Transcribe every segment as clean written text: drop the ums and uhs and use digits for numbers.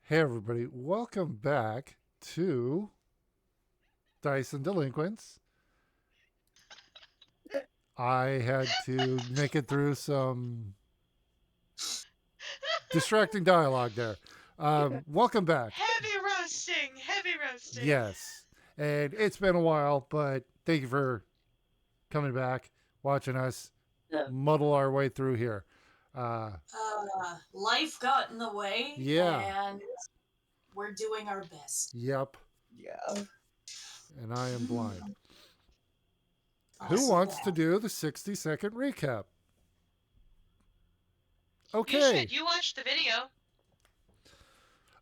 Hey, everybody. Welcome back to Dice and Delinquents. I had to make it through some distracting dialogue there. Welcome back. Heavy roasting, heavy roasting. Yes. And it's been a while, but thank you for coming back, watching us Yeah. muddle our way through here. Life got in the way, Yeah. and we're doing our best. Yep. Yeah. And I am blind. Who Also wants that. to do the 60-second recap? You Okay. should. You watched the video.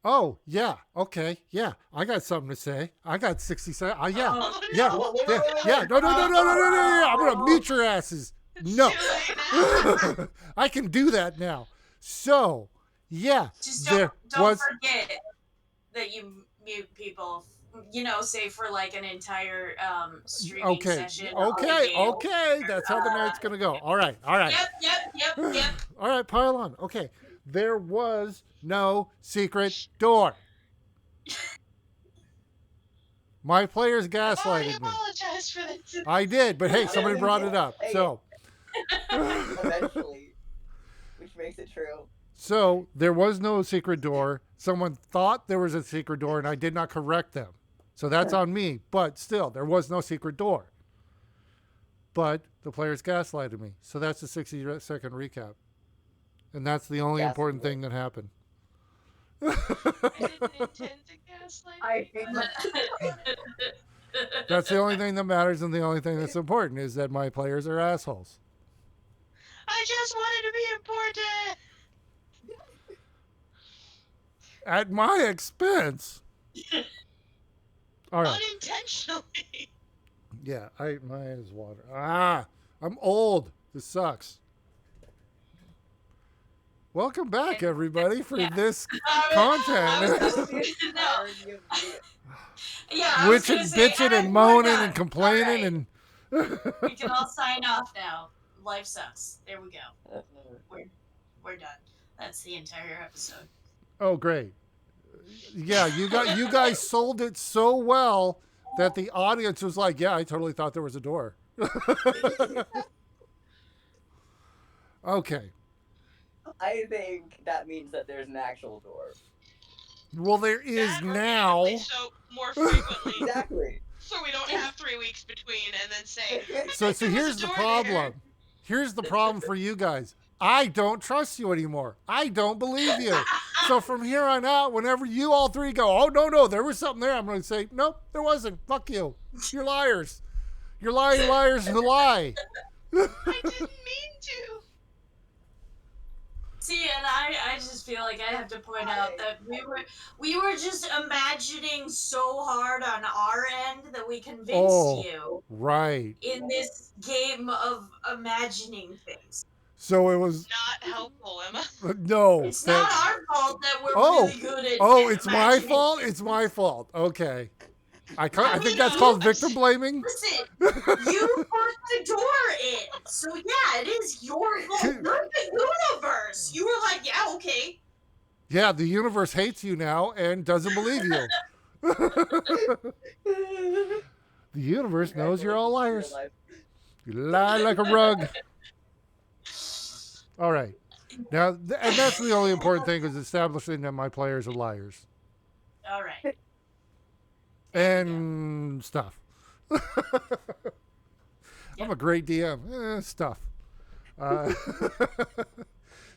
Oh, yeah. Okay. Yeah. I got something to say. I got 60 seconds. Yeah. Oh, Yeah. no. Yeah. No. I'm going to mute your asses. It's No. too late now. I can do that now. So, yeah. Just there don't was. forget that you mute people. Say for like an entire streaming Okay. session. on the game. Okay. That's how the night's going to go. All right. Yep. All right. Pile on. Okay. There was no secret door. My players I've already gaslighted me. apologized for this. I did, but hey, somebody brought it up. So. Eventually. Which makes it true. So there was no secret door. Someone thought there was a secret door, and I did not correct them. So that's on me. But still, there was no secret door. But the players gaslighted me. So that's the 60-second recap. And that's the only important thing that happened. I didn't intend to gaslight. I hate That's the only thing that matters, and the only thing that's important is that my players are assholes. I just wanted to be important. At my expense. All right. Unintentionally. Yeah, mine is water. I'm old. This sucks. Welcome back, everybody, for this content. No. Yeah, Which is bitching and moaning and complaining and. We can all sign off now. Life sucks. There we go. We're done. That's the entire episode. Oh, great! Yeah, you guys sold it so well that the audience was like, "Yeah, I totally thought there was a door." Okay. I think that means that there's an actual door. Well, there is That now. organically, so more frequently. Exactly. So we don't have 3 weeks between and then say. So there was here's a the door problem. there. Here's the problem for you guys. I don't trust you anymore. I don't believe you. So from here on out, whenever you all three go, oh, no, there was something there, I'm going to say, nope, there wasn't. Fuck you. You're liars. You're lying liars who lie. I didn't mean to. See, and I just feel like I have to point out that we were just imagining so hard on our end that we convinced you Right. in this game of imagining things. So it was, Not helpful, Emma. no. It's not our fault that we're really good at it's my imagining fault? things. It's my fault. Okay. I think mean, that's called victim blaming. Listen, you put the door in, so yeah, it is your fault. You're the universe. You were like, yeah, okay. Yeah, the universe hates you now and doesn't believe you. The universe knows you're all liars. You lie like a rug. All right. Now, and that's the only important thing is establishing that my players are liars. All right. And stuff. I'm a great DM. Stuff.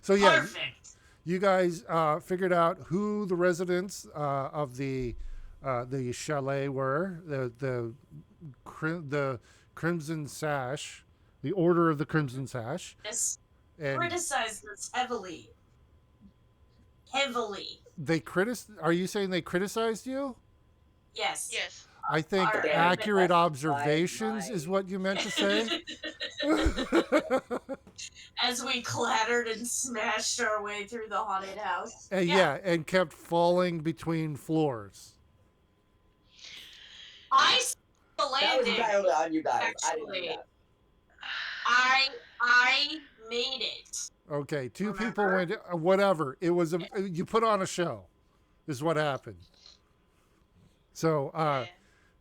So yeah, Perfect. you guys figured out who the residents of the chalet were. The Crimson Sash, the Order of the Crimson Sash. This And criticized this heavily. Heavily. Are you saying they criticized you? Yes. Yes. I think Alright. accurate observations is what you meant to say. As we clattered and smashed our way through the haunted house. Yeah, and kept falling between floors. I That was landed. entirely on you guys. I didn't do Actually. that. I made it. Okay, two Remember? people went. Whatever. It was. You put on a show. is what happened. So,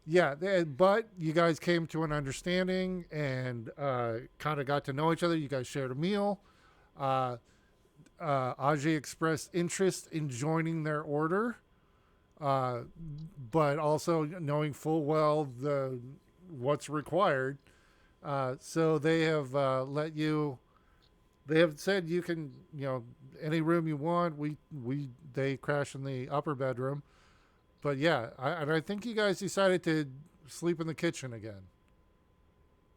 Yeah. but you guys came to an understanding and kind of got to know each other. You guys shared a meal. Uh, Ajay expressed interest in joining their order, uh, but also knowing full well what's required. So they have let you. They have said you can, any room you want. They crash in the upper bedroom, but yeah, and I think you guys decided to sleep in the kitchen again,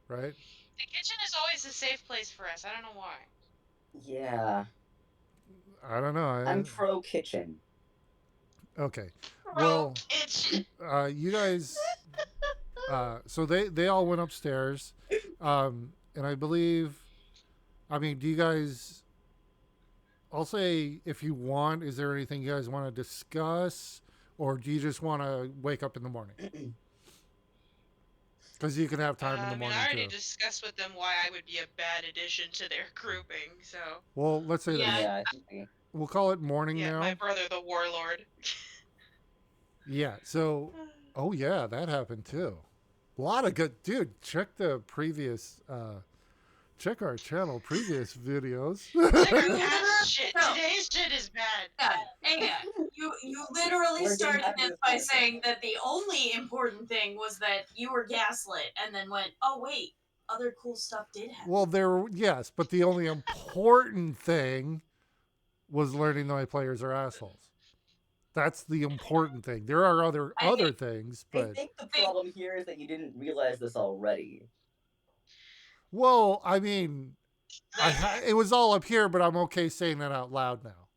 right? The kitchen is always a safe place for us. I don't know why. Yeah, I don't know. I'm pro kitchen. Okay, Pro well, kitchen. you guys. So they all went upstairs, and I believe. I mean, do you guys? I'll say if you want. Is there anything you guys want to discuss, or do you just want to wake up in the morning? Because you can have time in the I mean, morning I already too. discussed with them why I would be a bad addition to their grouping. So Well, let's say Yeah. this. Yeah, I think we. We'll call it morning yeah, my now. brother, the warlord. Yeah. So, oh yeah, that happened too. A lot of good, dude. Check the previous. Check our channel previous videos. Check You our literally past shit. no, Today's shit is bad. Anya, you literally We're getting started happy this with by content. saying that the only important thing was that you were gaslit, and then went, oh wait, other cool stuff did happen. Well, yes, but the only important thing was learning that my players are assholes. That's the important thing. There are I other think, things, I but think the think problem here is that you didn't realize this already. well, I mean, Like, it was all up here, but I'm okay saying that out loud now.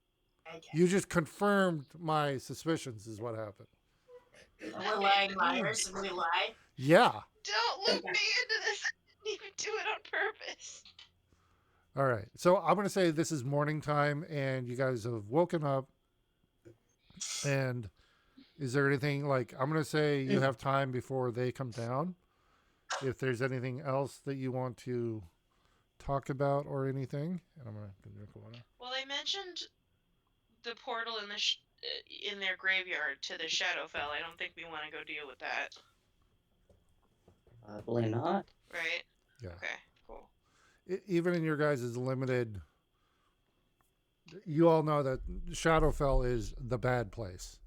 I guess. You just confirmed my suspicions, is what happened. We're lying liars and we lie. Yeah. don't loop me into this. I didn't even do it on purpose. All right. So I'm going to say this is morning time and you guys have woken up. And is there anything like, I'm going to say you have time before they come down. If there's anything else that you want to talk about or anything. And I'm going to drink water. Well, they mentioned the portal in in their graveyard to the Shadowfell. I don't think we want to go deal with that, Probably not. right? Yeah. Okay, cool. Even in your guys' limited, you all know that Shadowfell is the bad place.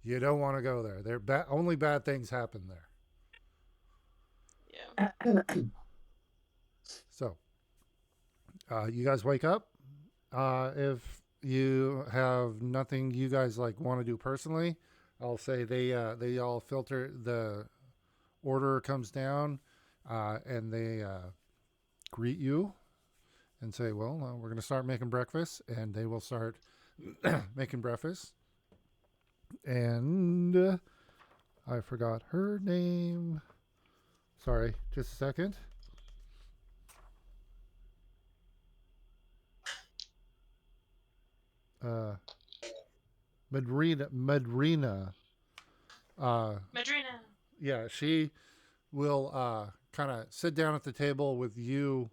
You don't want to go there. Only bad things happen there. Yeah. So, you guys wake up. If you have nothing you guys like want to do personally, I'll say they all filter. The order comes down, and they greet you and say, "Well, we're going to start making breakfast," and they will start making breakfast. And I forgot her name. Sorry, just a second. Madrina. Madrina. Yeah, she will kind of sit down at the table with you,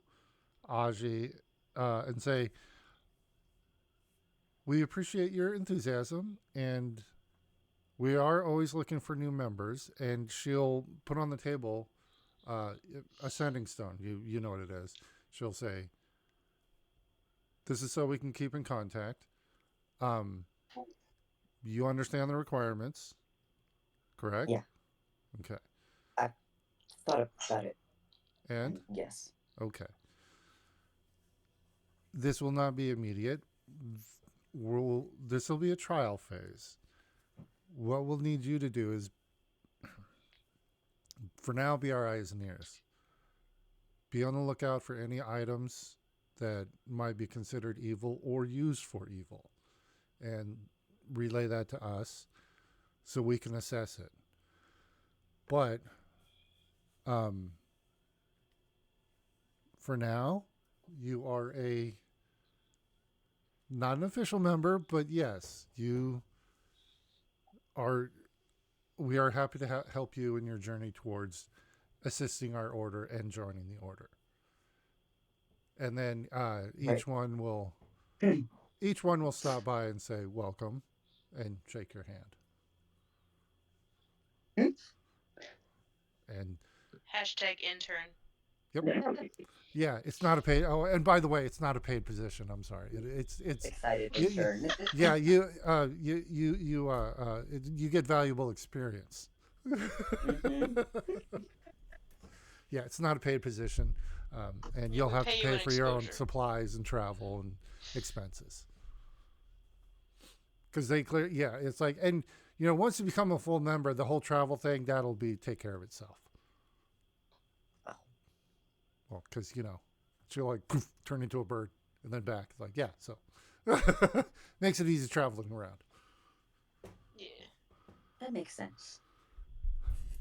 Aji, and say, "We appreciate your enthusiasm, and we are always looking for new members." And she'll put on the table a sending stone. You know what it is. She'll say, "This is so we can keep in contact. Um, you understand the requirements, correct?" Yeah. Okay. I thought about it. And Yes. okay. This will not be immediate. This will be a trial phase. What we'll need you to do is, for now, be our eyes and ears. Be on the lookout for any items that might be considered evil or used for evil, and relay that to us so we can assess it. But for now, you are not an official member, but yes, you are. We are happy to help you in your journey towards assisting our order and joining the order. And then each one will stop by and say welcome, and shake your hand. And Hashtag intern. yep, yeah, it's not a paid. Oh, and by the way, it's not a paid position. I'm sorry. It's Excited you, intern. yeah, you get valuable experience. Mhm. Yeah, it's not a paid position, and Yeah, you'll we have pay to you pay an for your own exposure. supplies and travel and expenses. Because they clear, yeah, it's like, and once you become a full member, the whole travel thing that'll be take care of itself. Oh. Well, because she'll like poof, turn into a bird and then back. Like, yeah, so makes it easy traveling around. Yeah. That makes sense.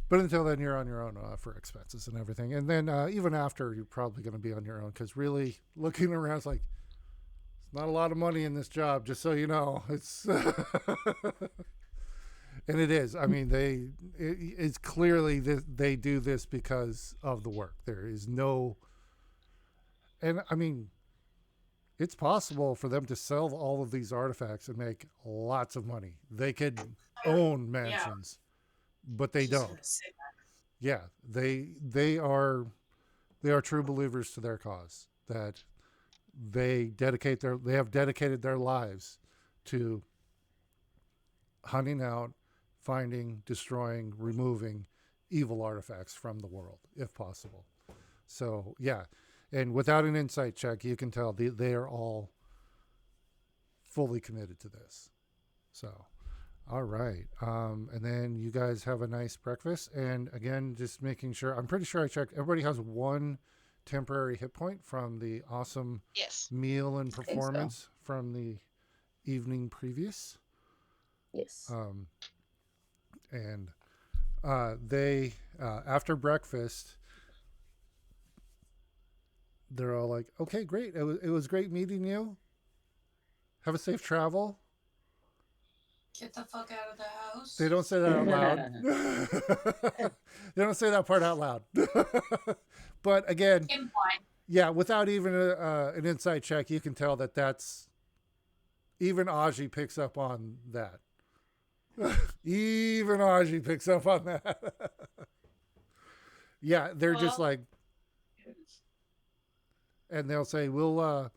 But until then, you're on your own for expenses and everything. And then even after, you're probably going to be on your own because really looking around, it's like it's not a lot of money in this job. Just so you know, it's and it is. I mean, it's clearly they do this because of the work. There is no, and I mean, it's possible for them to sell all of these artifacts and make lots of money. They could own mansions, but they Just don't. gonna say that. Yeah, they are true believers to their cause. That they have dedicated their lives to hunting out, finding, destroying, removing evil artifacts from the world, if possible. So yeah, and without an insight check, you can tell they are all fully committed to this. So, all right. And then you guys have a nice breakfast. And again, just making sure, I'm pretty sure I checked. Everybody has one temporary hit point from the awesome Yes. meal and think so. performance from the evening previous. Yes. And they, after breakfast, they're all like, okay, great. It was great meeting you. Have a safe travel. Get the fuck out of the house. They don't say that out loud. They don't say that part out loud. But again, Implying. yeah, without even an inside check, you can tell that that's even Aji picks up on that. Even Aji picks up on that. Yeah, they're just Well- like, and they'll say, "We'll,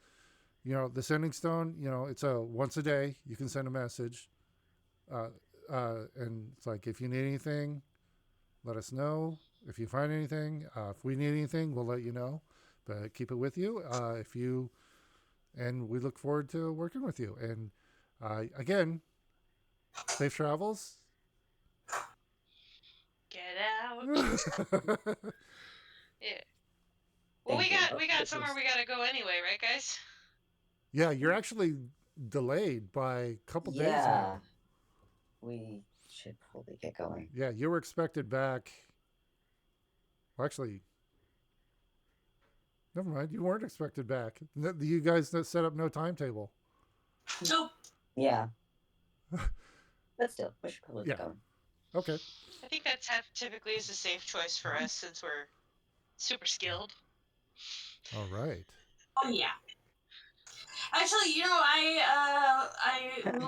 the sending stone. It's a once a day. You can send a message, and it's like if you need anything, let us know. If you find anything, if we need anything, we'll let you know. But keep it with you. And we look forward to working with you. And again, safe travels. Get out. Yeah. Well, Thank you. we got somewhere we gotta go anyway, right, guys? Yeah, you're actually delayed by a couple days Yeah. now. We should probably get going. Yeah, you were expected back. Well, actually, never mind. You weren't expected back. You guys set up no timetable. Nope. Yeah. But still, we should probably Yeah. get going. Okay. I think that typically is a safe choice for us since we're super skilled. All right. Oh yeah. Actually, I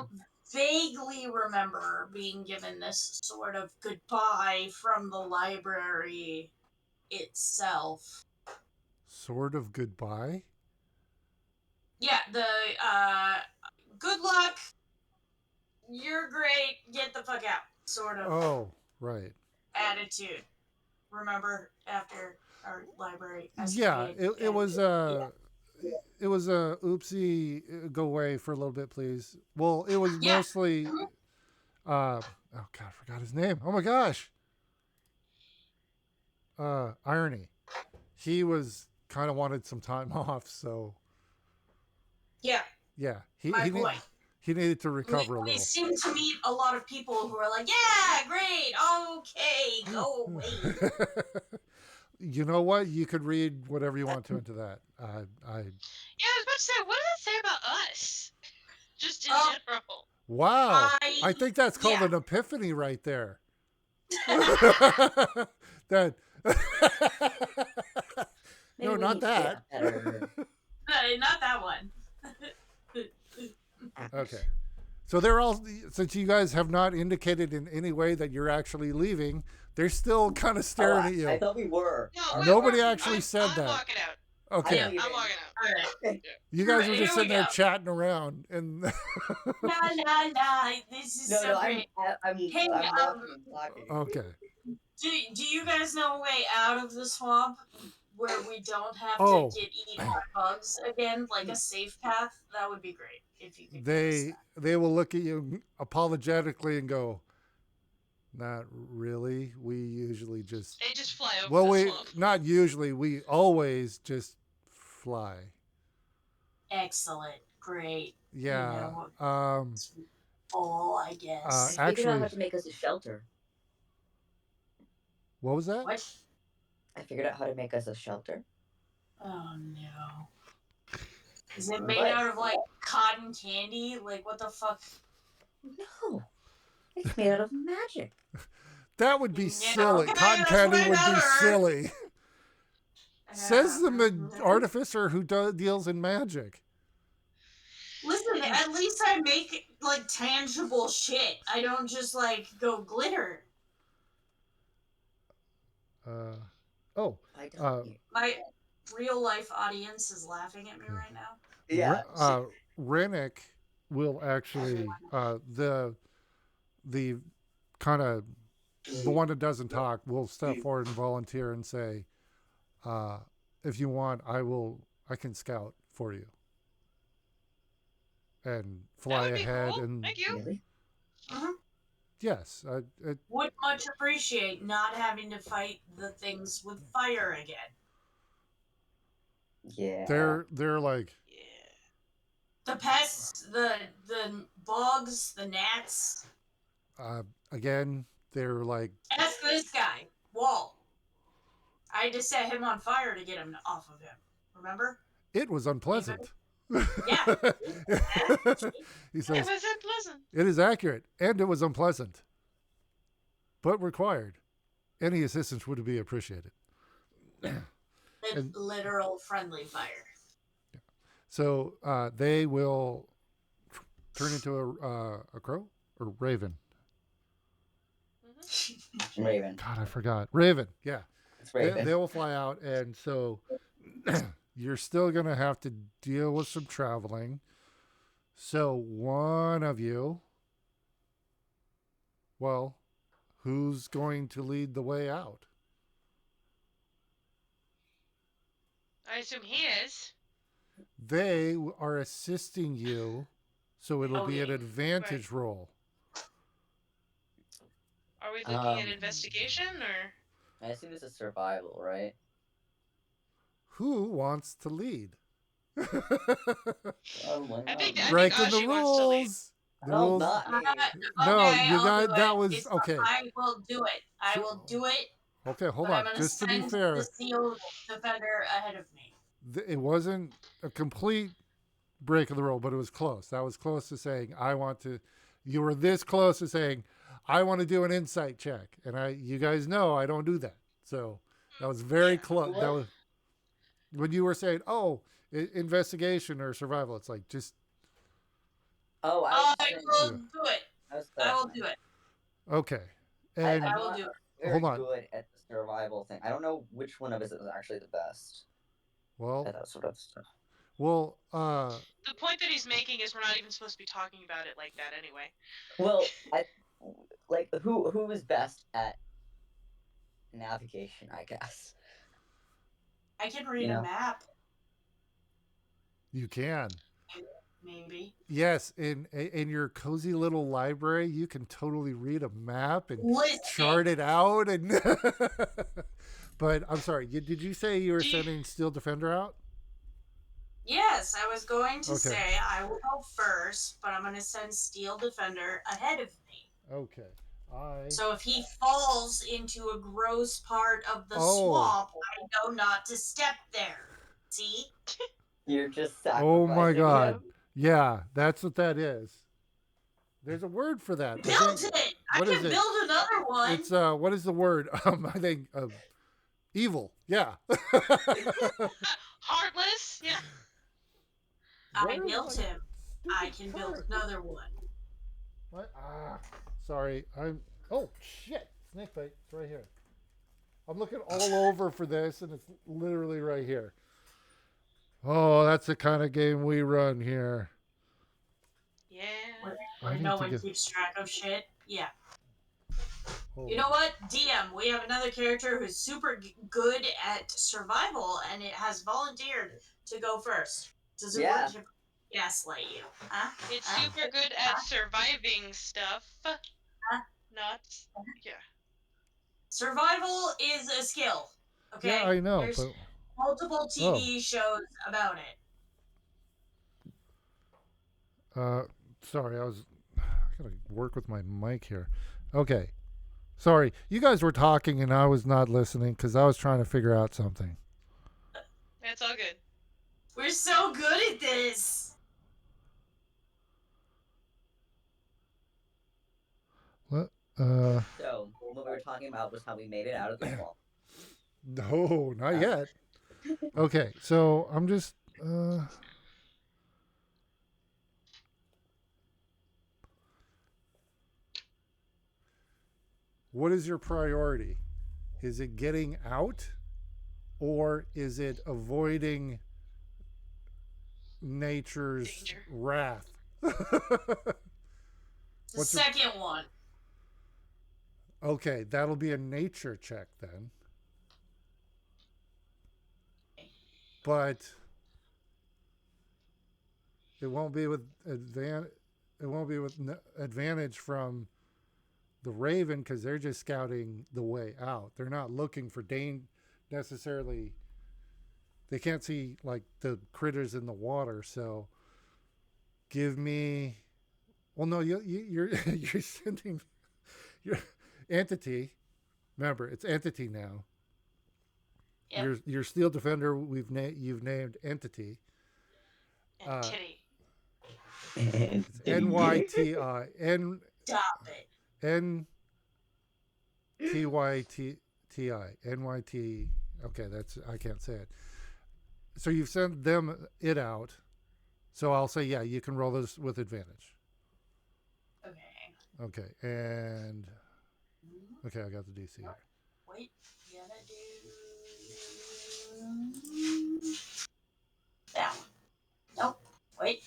vaguely remember being given this sort of goodbye from the library itself. Sort of goodbye. Yeah, the good luck. You're great. Get the fuck out. Sort of Oh, right. attitude. Remember after our library Yeah, escapade? it was it was a oopsie. Go away for a little bit, please. Well, it was Yeah. mostly. Oh God, I forgot his name. Oh my gosh. Irony. He was kind of wanted some time off, so Yeah, yeah, my boy. he needed to recover a We little. seem to meet a lot of people who are like, yeah, great, okay, go away. You know what? You could read whatever you want to into that. Yeah, I was about to say, what does that say about us? Just in Oh. general. Wow. I think that's called yeah. an epiphany right there. That. Maybe No, we not need to that. get better. Not that one. Okay. So they're all, since you guys have not indicated in any way that you're actually leaving, they're still kind of Oh, staring at I you. thought we were. No, Are we? Nobody actually I'm, said I'm that. walking out. Okay. Yeah. I'm I'm leaving. walking out. All right. You guys were Here just we sitting there go. chatting around, and La la la. This is No, so no, great. I'm Hey, walking and talking. okay. Do you guys know a way out of the swamp where we don't have Oh. to get eaten by bugs again, like a safe path? That would be great if you could give us They will look at you apologetically and go, "Not really. We usually just They just fly over well, the we swamp. not usually. We always just fly." that. Excellent, great. Yeah. You know, it's all I guess. I figured out how Actually, to make us a shelter. what was that? What? I figured out how to make us a shelter. Oh no. Is it made What? out of like cotton candy? Like what the fuck? No, it's made out of magic. That would be Yeah, silly. okay, Cotton that's candy way would be better. silly. Says the artificer who deals in magic. Listen, at least I make like tangible shit. I don't just like go glitter. Oh, I don't. My real life audience is laughing at me right now. Yeah. Rennick will actually the kind of the one that doesn't talk will step forward and volunteer and say, if you want, I can scout for you and fly That would be ahead cool. and Thank you. Really? yes, Would much appreciate not having to fight the things with fire again. Yeah. they're like, Yeah. The pests, the bugs, the gnats. again, they're like, Ask this guy, Walt. I had to set him on fire to get him off of him. Remember? it was unpleasant. Yeah. He It says, was unpleasant. it is accurate, and it was unpleasant, but required. Any assistance would be appreciated. And- Literal friendly fire. So they will turn into a crow or raven. Raven. God, I forgot. Raven. Yeah, It's Raven. they will fly out, and so you're still gonna have to deal with some traveling. So one of you, well, who's going to lead the way out? I assume he is. They are assisting you, so it'll be an Okay. advantage roll. Are we looking at investigation or? I assume this is survival, right? Who wants to lead? Probably I think not. Breaking the Ashi wants to lead. rules. The No, rules. not me. No, Okay, you I'll got do it. that was It's- okay. I will do it. I will do it. Okay, hold but I'm on. gonna Just to be send fair, the sealed defender ahead of me. it wasn't a complete break of the rule, but it was close. That was close to saying I want to. You were this close to saying I want to do an insight check, and you guys know I don't do that. So that was very close. That was when you were saying, "Oh, investigation or survival." It's like just Oh, I saying- will do it. I was I will do it. okay. And I will do it. very Hold on. good at the survival thing. I don't know which one of us is actually the best well, at that sort of stuff. well, The point that he's making is we're not even supposed to be talking about it like that anyway. Well, who is best at navigation? I guess. I can read Yeah. a map, you can. maybe. Yes, in your cozy little library, you can totally read a map and Listen. chart it out. And but I'm sorry, did you say you were Do you- sending Steel Defender out? Yes, I was going to Okay. say I will go first, but I'm going to send Steel Defender ahead of me. Okay, So if he falls into a gross part of the Oh. swamp, I know not to step there. See? You're just Oh my sacrificing God. him. Yeah, that's what that is. There's a word for that. I Build think it! I what can is it? build another one. It's what is the word? I think evil. Yeah. Heartless? Yeah. I Where is built my him. I stupid can build card? another one. What? Ah, sorry. Oh shit! Snake bite. It's right here. I'm looking all over for this, and it's literally right here. Oh, that's the kind of game we run here. Yeah. I Where need no to one get. keeps track of shit. Yeah. Holy. You know what? DM, we have another character who's super good at survival, and it has volunteered to go first. Does it work to gaslight you? Huh? It's Huh? super good at surviving stuff. Not. Yeah. Survival is a skill. Okay? Yeah, I know, There's but multiple TV shows about it. Sorry, I gotta work with my mic here. Okay, sorry, you guys were talking and I was not listening because I was trying to figure out something. It's all good. We're so good at this. What? So what we were talking about was how we made it out of the swamp. No, not yet. Okay, so I'm just. What is your priority? Is it getting out, or is it avoiding nature's Danger. wrath? The What's your- second one. Okay, that'll be a nature check then. But it won't be with advantage from the Raven because they're just scouting the way out. They're not looking for necessarily. They can't see like the critters in the water. So give me. Well, no, you're you're sending your entity. Remember, it's entity now. Yep. Your steel defender. You've named entity. And titty. It's NYTI Stop it. NYT. Okay, that's I can't say it. So you've sent them it out. So I'll say yeah, you can roll this with advantage. Okay. Okay, and okay, I got the DC here. Wait, you gotta do that one. Nope. Wait.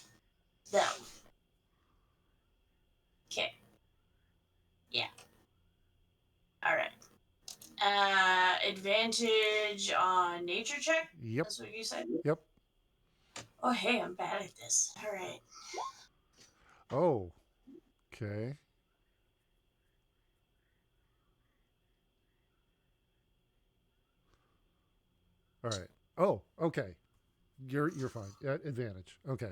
That one. Okay. Yeah. Alright. Advantage on nature check? Yep. That's what you said? Yep. Oh, hey, I'm bad at this. Alright. Oh. Okay. All right. Oh, okay. You're fine. Advantage. Okay.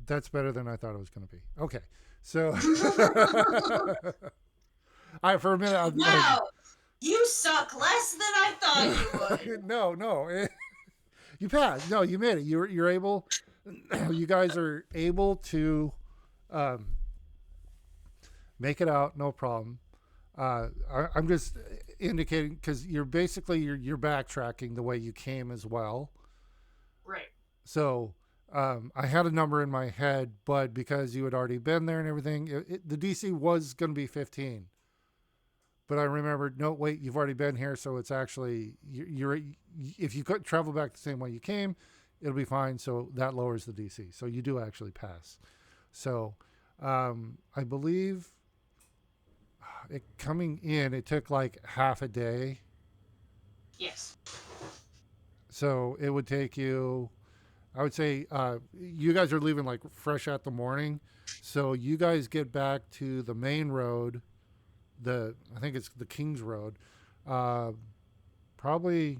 That's better than I thought it was going to be. Okay. So for a minute I was Wow! You suck less than I thought you would. No. You passed. No, you made it. You're able. You guys are able to make it out. No problem. I'm just indicating because you're backtracking the way you came as well. Right. So I had a number in my head, but because you had already been there and everything, the DC was going to be 15. But I remembered, no, wait, you've already been here, so it's actually you're if you could travel back the same way you came, it'll be fine. So that lowers the DC. So you do actually pass. So I believe coming in, it took like half a day. Yes. So it would take you. I would say you guys are leaving like fresh out the morning, so you guys get back to the main road. I think it's the King's Road, probably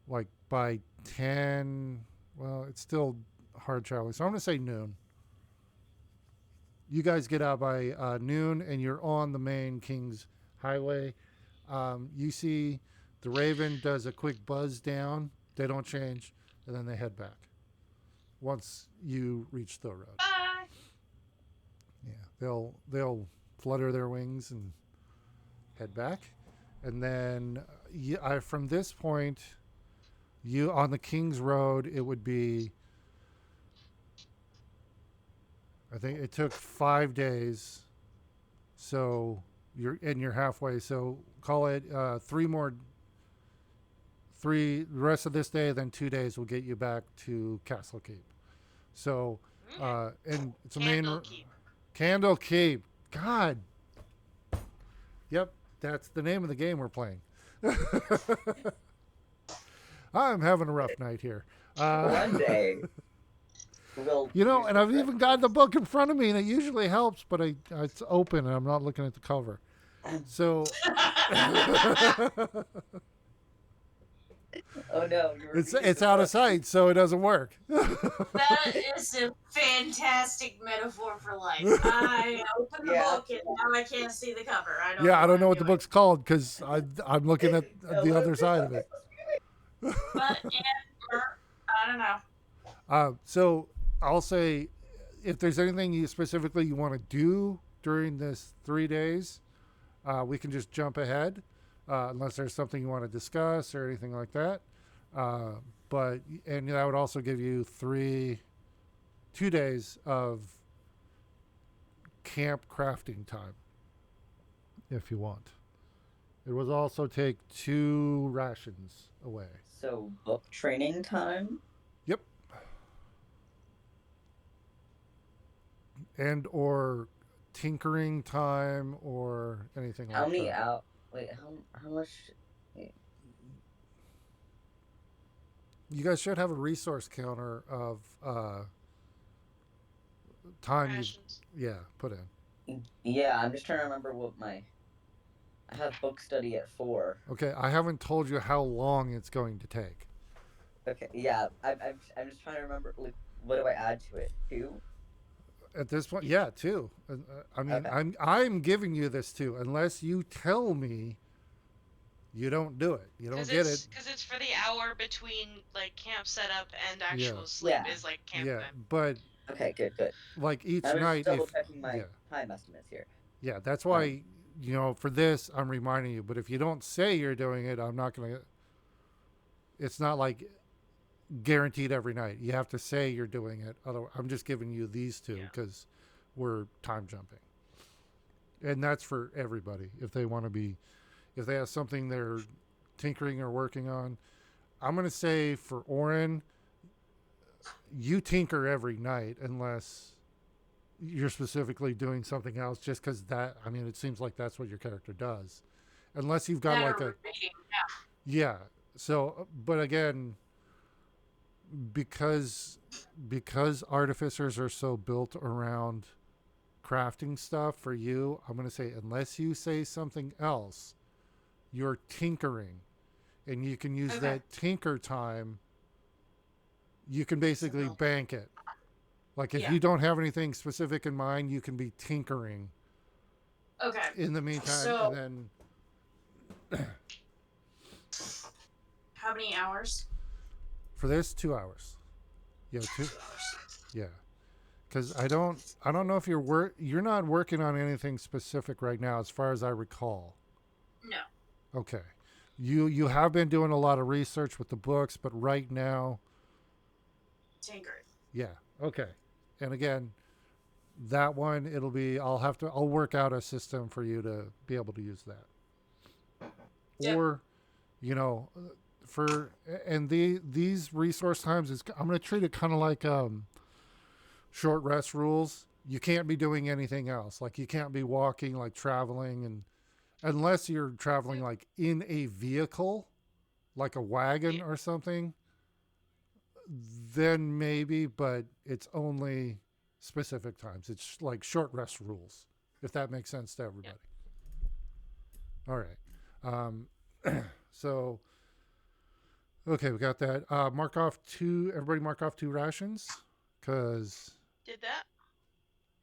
like by 10. Well, it's still hard traveling, so I'm gonna say noon. You guys get out by noon, and you're on the main King's Highway. You see the Raven does a quick buzz down. They don't change, and then they head back once you reach the road. Bye. Yeah, they'll flutter their wings and head back, and then from this point, you on the King's Road, it would be I think it took 5 days. So you're halfway. So call it the rest of this day, then 2 days will get you back to Castlekeep. So and it's a Candlekeep. Candlekeep. God. Yep, that's the name of the game we're playing. I'm having a rough night here. One day. We'll You know, use and the I've even got the book in front of me, and it usually helps, but it's open, and I'm not looking at the cover. So Oh no, you were reading it's the out of book. sight, so it doesn't work. That is a fantastic metaphor for life. I opened the Yeah. book and now I can't see the cover. I don't Yeah, know I what don't know I'm what the doing. book's called because I'm looking at the What other is side that of it. supposed to be? But yeah, I don't know. So I'll say, if there's anything you specifically you want to do during this 3 days, we can just jump ahead, unless there's something you want to discuss or anything like that. But and that would also give you 2 days of camp crafting time, if you want. It would also take 2 rations away. So book training time? Yep. And or tinkering time or anything How like many that. out? Wait, how much? Wait. You guys should have a resource counter of time Rations. you've put in. Yeah, I'm just trying to remember what my. I have book study at 4. Okay, I haven't told you how long it's going to take. Okay, yeah, I'm just trying to remember. Like, what do I add to it? 2? At this point, yeah, 2. I mean, Okay. I'm giving you this too, unless you tell me you don't do it. You don't get it. Because it's for the hour between like camp setup and actual Yeah. sleep Yeah. is like camp Yeah, time. but Okay, good. like each I was just night, double if checking my yeah, time estimates here. yeah, that's why for this I'm reminding you. But if you don't say you're doing it, I'm not gonna. It's not like guaranteed every night. You have to say you're doing it. Otherwise, I'm just giving you these 2 because we're time jumping, and that's for everybody. If they want to be, if they have something they're tinkering or working on, I'm gonna say for Oren, you tinker every night unless you're specifically doing something else. Just because that, I mean, it seems like that's what your character does, unless you've got That like or a reading. yeah. So, but again, because artificers are so built around crafting stuff for you, I'm going to say unless you say something else, you're tinkering, and you can use that tinker time. You can basically bank it. Like if you don't have anything specific in mind, you can be tinkering Okay. in the meantime, So, and then how many hours? for this 2 hours. Yeah, 2. 2 hours. Yeah. Because I don't know if you're not working on anything specific right now, as far as I recall. No. Okay, you have been doing a lot of research with the books, but right now, Tinkering. yeah, okay. And again, that one I'll work out a system for you to be able to use that. Yep. Or, these resource times I'm going to treat it kind of like short rest rules. You can't be doing anything else. Like you can't be walking, like traveling, and unless you're traveling like in a vehicle, like a wagon or something, then maybe, but it's only specific times. It's like short rest rules, if that makes sense to everybody. All right. So, okay, we got that. Everybody mark off 2 rations. Because Did that?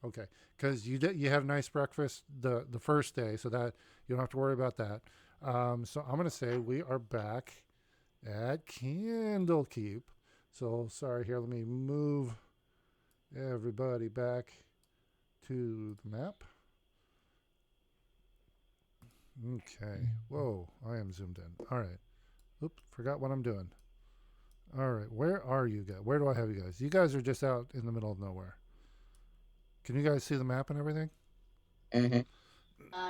okay, because you had a nice breakfast the first day, so that you don't have to worry about that. So I'm gonna say we are back at Candlekeep. So sorry, here, let me move everybody back to the map. Okay. Whoa, I am zoomed in. All right. Oops, forgot what I'm doing. All right, where are you guys? Where do I have you guys? You guys are just out in the middle of nowhere. Can you guys see the map and everything? Mm-hmm.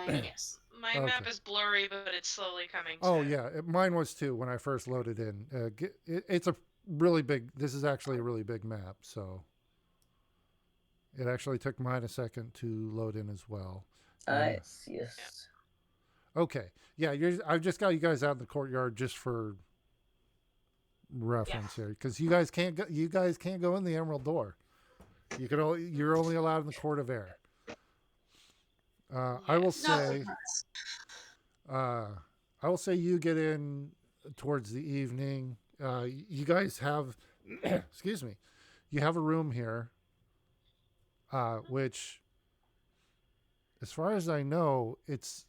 Yes. My Okay. map is blurry, but it's slowly coming to. Oh yeah, mine was too when I first loaded in. It's a really big. This is actually a really big map, so it actually took mine a second to load in as well. Yes. Okay, yeah, I've just got you guys out in the courtyard just for reference here, because you guys can't go. You guys can't go in the Emerald Door. You're only allowed in the Court of Air. I will Yes. say. Uh, I will say you get in towards the evening. You guys have, excuse me, you have a room here, which, as far as I know, it's.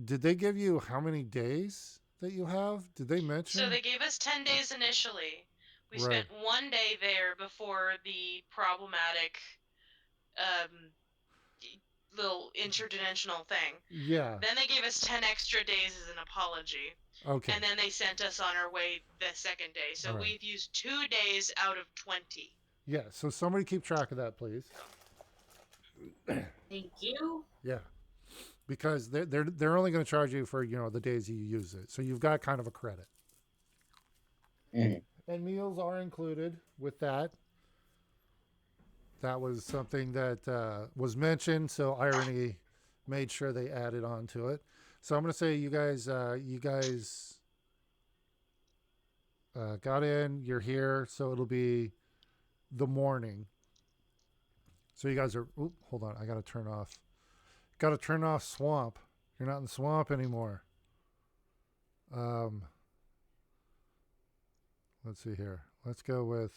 Did they give you how many days that you have? Did they mention? So they gave us 10 days initially. We Right. spent 1 day there before the problematic um, little interdimensional thing. Yeah. Then they gave us 10 extra days as an apology. Okay. And then they sent us on our way the second day. So All right. we've used 2 days out of 20. Yeah. So somebody keep track of that, please. Thank you. Yeah. Because they're only going to charge you for the days you use it. So you've got kind of a credit. Mm-hmm. And meals are included with that. That was something that was mentioned, so Irony made sure they added on to it. So I'm going to say you guys got in, you're here, so it'll be the morning. So you guys are, hold on, I got to turn off swamp. You're not in the swamp anymore. Let's see here. Let's go with,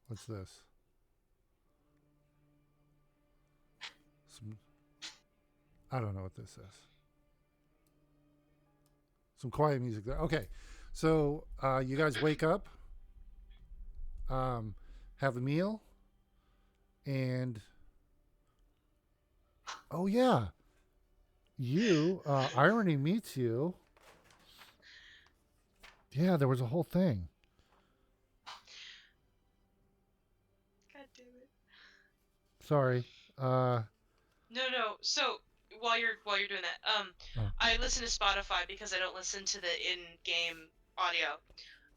what's this? I don't know what this is. Some quiet music there. Okay, so you guys wake up, have a meal, and oh yeah, Irony meets you. Yeah, there was a whole thing. God damn it. Sorry. No. So while you're doing that, Oh. I listen to Spotify because I don't listen to the in-game audio.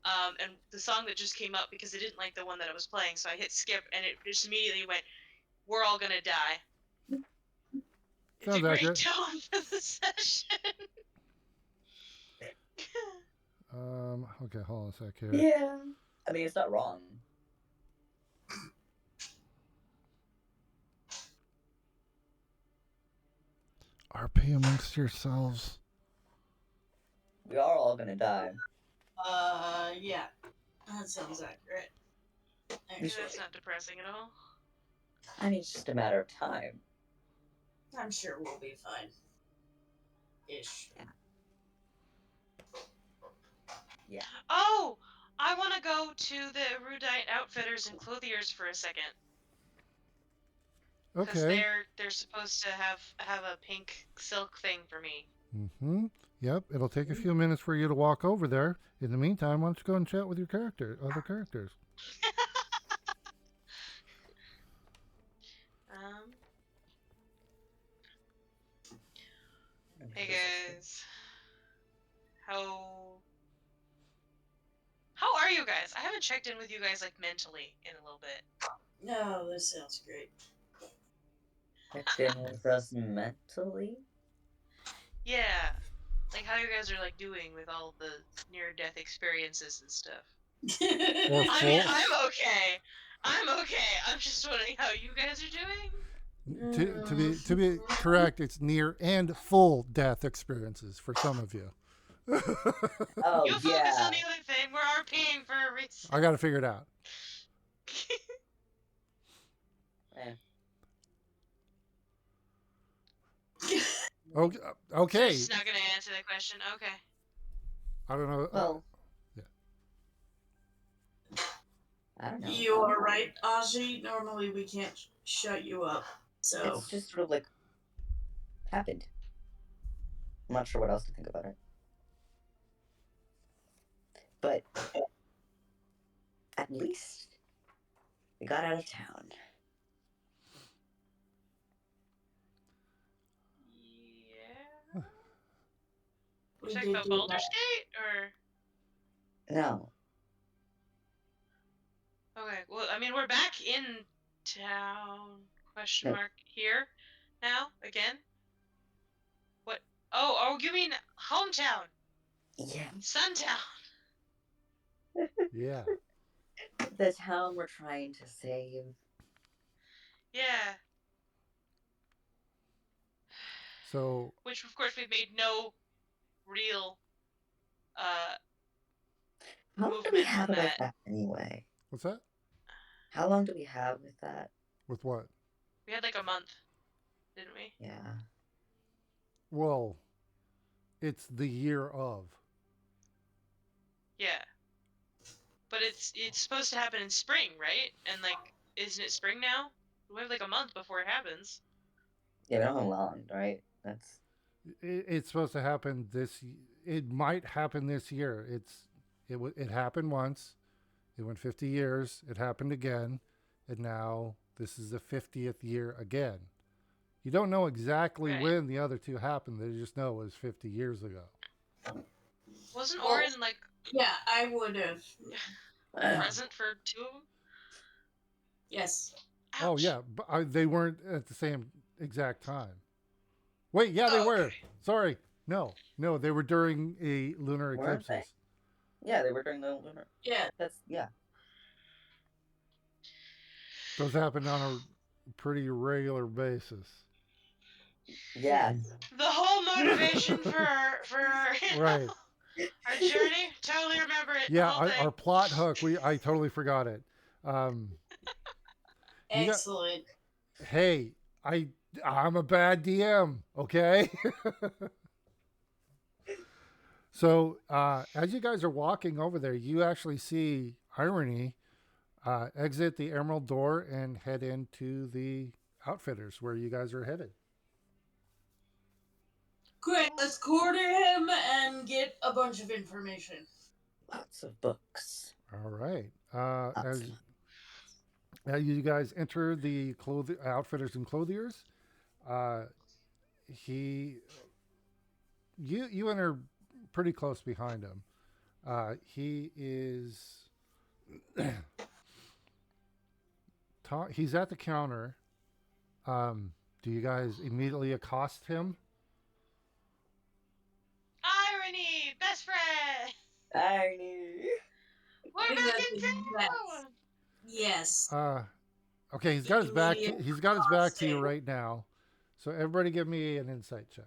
And the song that just came up because I didn't like the one that I was playing, so I hit skip, and it just immediately went, "We're all gonna die." It's a Sounds great accurate. tone for the session. Okay, hold on a sec here. Yeah. I mean, it's not wrong. RP amongst yourselves. We are all gonna die. Yeah. That sounds accurate. That's not depressing at all. I mean, it's just a matter of time. I'm sure we'll be fine. Ish. Yeah. Oh, I want to go to the Erudite Outfitters and Clothiers for a second. Because Okay. they're supposed to have a pink silk thing for me. Mm-hmm. Yep. It'll take a few minutes for you to walk over there. In the meantime, why don't you go and chat with your other characters? Hey guys. How are you guys? I haven't checked in with you guys like mentally in a little bit. No, this sounds great. Checked in with us mentally? Yeah. Like how you guys are like doing with all the near-death experiences and stuff. Or I mean, full. I'm okay. I'm just wondering how you guys are doing. To be correct, it's near and full death experiences for some of you. Oh, You focus on the other thing. We're RPing for a reason. I got to figure it out. Okay. So just not gonna answer that question. Okay. I don't know. Well, yeah. I don't know. You are right, Aji. Normally we can't shut you up. So It's just sort of like happened. I'm not sure what else to think about it. But at least we got out of town. You We talking did about do Baldur's that. Gate or? No. Okay, well, I mean, we're back in town, question mark, here, now, again? What? Oh, you mean hometown, Yeah. Suntown. Yeah. The town we're trying to save. Yeah, So which of course we've made no real uh How long do we movement have on with that. that anyway? what's that? How long do we have with that? With what? We had like a month, didn't we? Yeah. Well, it's the year of. Yeah, but it's supposed to happen in spring, right? And like, isn't it spring now? We have like a month before it happens. Yeah, we don't have long, right? That's It's supposed to happen this. It might happen this year. It happened once. It went 50 years. It happened again, and now this is the 50th year again. You don't know exactly Right. when the other two happened. They just know it was 50 years ago. Wasn't Well, Orin like Yeah, I would have. present for two of them? Yes. Ouch. Oh yeah, but they weren't at the same exact time. Wait, yeah, they Oh, were. okay. Sorry, no, they were during a lunar Weren't they? eclipses. yeah, they were during the lunar. Yeah. That's yeah. Those happen on a pretty regular basis. Yeah. The whole motivation for our, Right. our journey. Totally remember it. The Yeah, whole thing. our plot hook. I totally forgot it. Um, you got. Excellent. Hey, I'm a bad DM. Okay. So as you guys are walking over there, you actually see Irony exit the Emerald Door and head into the Outfitters where you guys are headed. Great, let's corner him and get a bunch of information. Lots of books. All right. Lots of As you guys enter the Outfitters and Clothiers, he you enter pretty close behind him. He is he's at the counter. Do you guys immediately accost him? Irony, best friend. Irony. We're think back that's in the best. town. Yes. Okay, he's got his back. He's got his back to you Accosting. right now. So everybody, give me an insight check.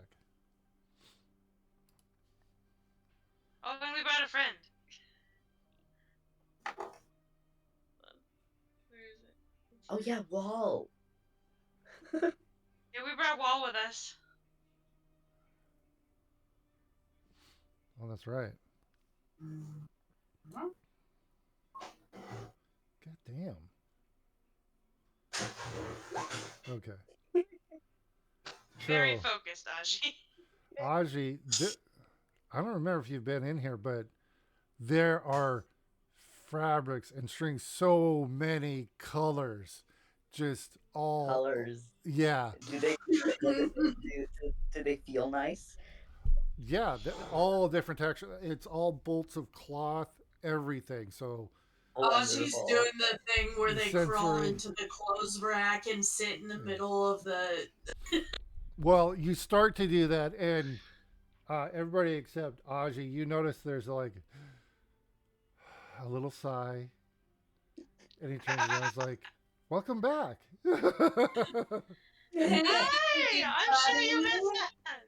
Oh, and we brought a friend. Where is it? Oh yeah, Wall. Yeah, we brought Wall with us. Oh, that's right. God damn. Okay. Very So, focused, Aji. Aji, I don't remember if you've been in here, but there are fabrics and strings, so many colors, just all Colors. Yeah, Do they do they feel nice? yeah, all different texture. It's all bolts of cloth, everything. So Oh, she's Wonderful. doing the thing where they crawl Sensory. into the clothes rack and sit in the middle of the. well, you start to do that, and everybody except Aji, you notice there's like a little sigh, and he turns around, and is like, "Welcome back." Hey, I'm sure you missed us.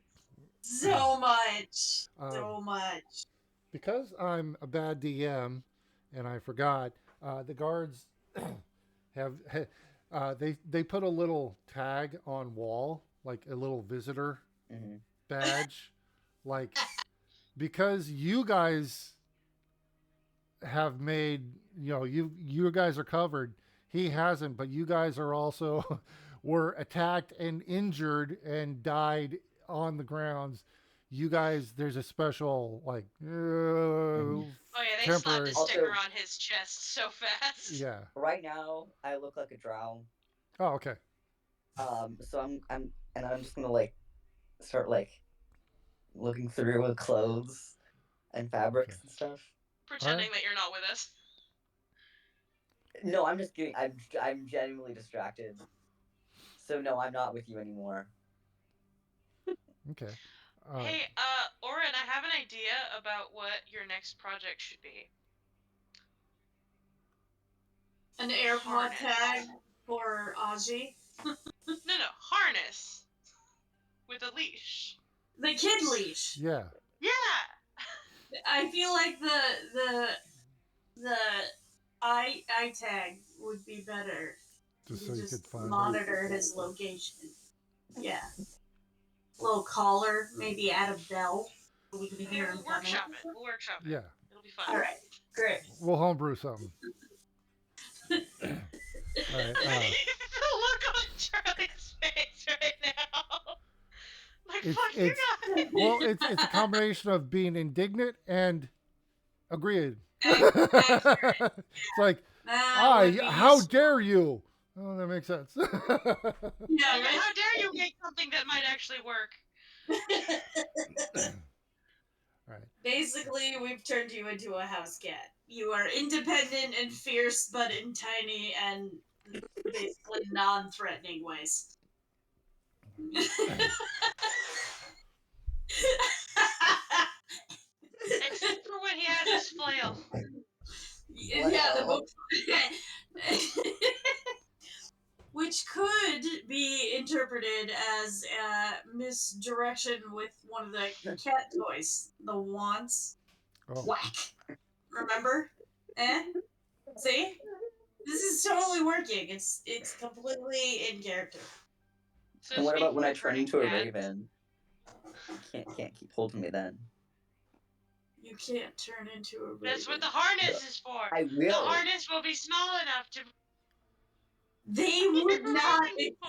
So much. Um, So much. because I'm a bad DM, and I forgot, the guards have they put a little tag on Wall, like a little visitor Mm-hmm. badge, like because you guys have made, you guys are covered. He hasn't, but you guys are also were attacked and injured and died on the grounds. You guys, there's a special like Oh yeah, they slapped temporary. a sticker Also- on his chest so fast. Yeah. Right now, I look like a drow. Oh, okay. So I'm just gonna like start like looking through clothes and fabrics and stuff. Pretending that you're not with us. No, I'm just kidding. I'm genuinely distracted. So no, I'm not with you anymore. Okay. Hey, Oren, I have an idea about what your next project should be. An AirPod Harness. tag for Aji. No, harness with a leash. The kid leash. Yeah. Yeah. I feel like the eye tag would be better. Just so you could find it. monitor his location. Yeah. Little collar, maybe add a bell. We can hear him We'll coming. workshop it. We'll workshop it. Yeah. It'll be fun. All right, great. We'll homebrew something. All right. The look on Charlie's face right now. Like, It's- fuck it's- you guys. Well, it's a combination of being indignant and agreed. Accurate. It's like, That would be how useful. dare you? Oh, that makes sense. Yeah, Yeah, right? how dare you make something that might actually work? Right. Basically, we've turned you into a house cat. You are independent and fierce, but in tiny and basically non-threatening ways. Except for when he has his flail. Yeah, the book. Which could be interpreted as misdirection with one of the cat toys, the wands. Oh. Whack. Remember? See? This is totally working. It's completely in character. So And what about speaking when I of turn hurting into a cats, raven? You can't keep holding me then. You can't turn into a raven. That's what the harness is for. I The will. harness will be small enough to. They would not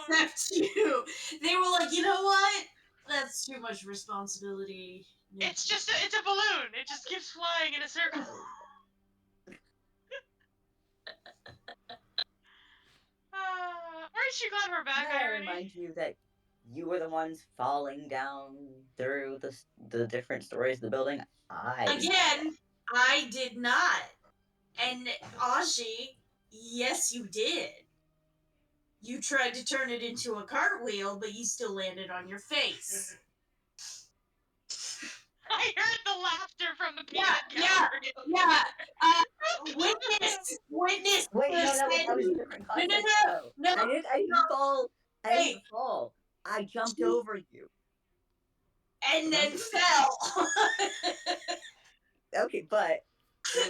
accept you. They were like, you know what? That's too much responsibility. It's a balloon. It just keeps flying in a circle. Aren't you glad we're back, May I Irony? remind you that you were the ones falling down through the different stories of the building? Again, I did not. And Aji, yes, you did. You tried to turn it into a cartwheel, but you still landed on your face. I heard the laughter from the peanut Yeah. Witness. Wait, no, that was a said- different context. No. I didn't fall. I Hey. didn't fall. I jumped over you. And then fell. Okay, but. Okay.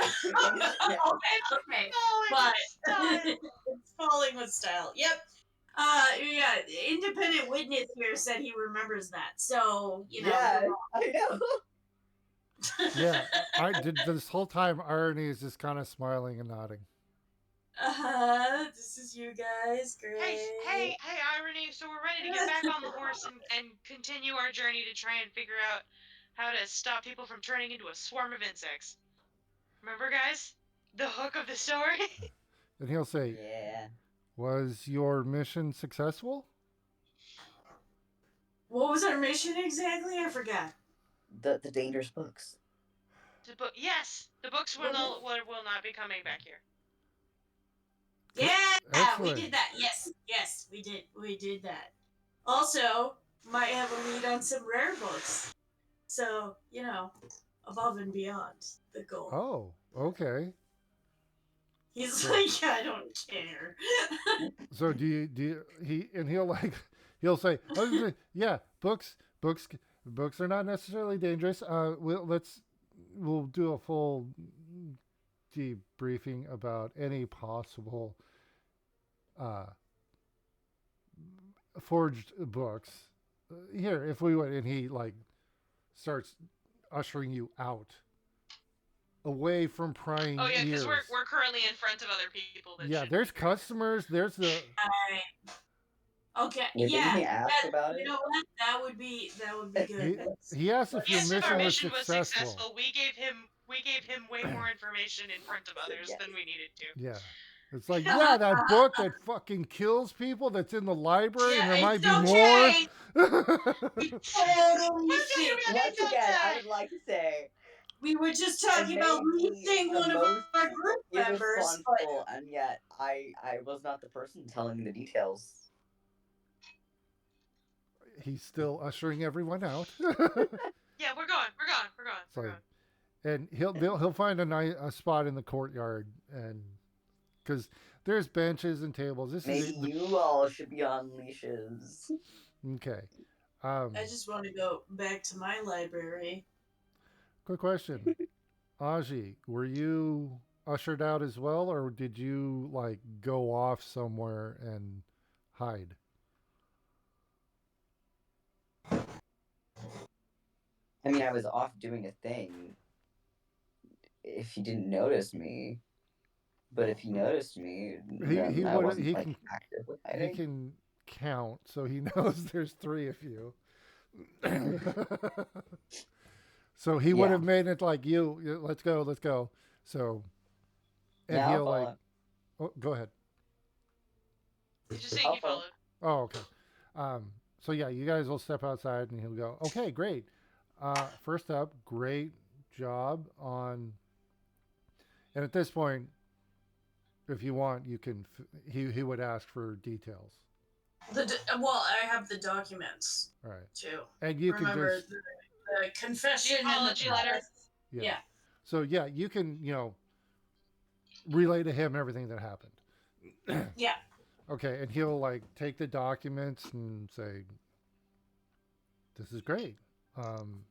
But it's falling with style. Yep. Yeah. Independent witness here said he remembers that. So Yeah, I know. Yeah. I did this whole time. Irony is just kind of smiling and nodding. This is you guys. Great. Hey, Irony. So we're ready to get back on the horse and continue our journey to try and figure out how to stop people from turning into a swarm of insects. Remember, guys? The hook of the story? And he'll say, Yeah. "Was your mission successful?" What was our mission exactly? I forgot. The dangerous books. Yes, the books will not be coming back here. Yeah, Excellent. we did that. Yes, we did. We did that. Also, might have a lead on some rare books. So, above and beyond the goal. Oh, okay. He's So- like, I don't care. So he'll say, yeah, books are not necessarily dangerous. We'll do a full debriefing about any possible forged books here if we would. And he starts ushering you out away from prying Oh yeah, ears. because we're currently in front of other people. There's customers. There's the Okay, Did yeah. he ask about You it? know what? That would be good. he asked if your Yes, if mission our was mission was successful. successful, we gave him way more information in front of others Yes. than we needed to. Yeah. It's like, yeah, that book that fucking kills people that's in the library, and Yeah, there might it's be more. okay. We totally Why can't see. we Once make again, that I time? would like to say We were just I talking about may be losing the one of most our group members, but irresponsible, and yet I was not the person telling the details. He's still ushering everyone out. Yeah, we're going. We're going. We're going. We're So, going. and he'll find a spot in the courtyard, and because there's benches and tables. This Maybe is you all should be on leashes. okay. I just want to go back to my library. Quick question, Aji, were you ushered out as well, or did you like go off somewhere and hide? I mean, I was off doing a thing. If you didn't notice me, but if you noticed me, He then I would wasn't like can actively he hiding. can count, so he knows there's three of you. So he would Yeah, have made it like you. Let's go, let's go. So, and yeah, I'll he'll like, follow. oh, go ahead. He's just saying I'll he follow. followed. Oh, okay. So yeah, you guys will step outside, and he'll go, okay, great. First up, great job on. And at this point, if you want, you can. He would ask for details. Well, I have the documents All right, too. and you can Remember just the confession The and the apology letter. yeah. Yeah. So yeah, you can relay to him everything that happened. Yeah. Okay, and he'll like take the documents and say, "This is great. Um,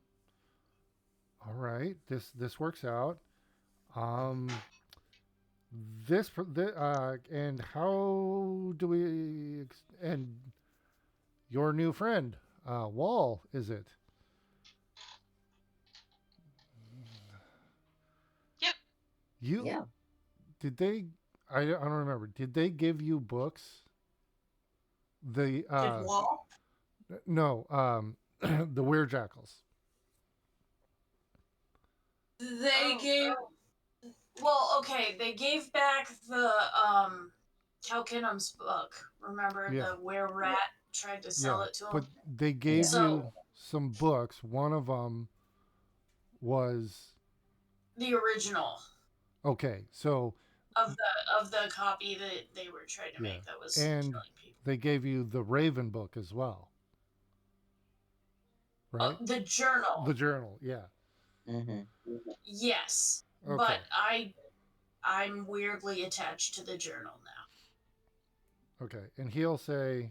all right, this works out. Um, and how do we and your new friend, Wall, is it? Yep. You Yeah. did they? I don't remember. Did they give you books? The Did Wall? no, the Weird Jackals. They gave. Well, okay, they gave back the Calkinum's book. Remember Yeah. the where Rat tried to sell Yeah, it to but him. they gave So you some books. One of them was the original okay. So of the copy that they were trying to yeah, make that was and killing people. they gave you the Raven book as well, right? The journal. The journal, yeah. Mm-hmm. Yes, Okay, but I'm weirdly attached to the journal now. okay, and he'll say,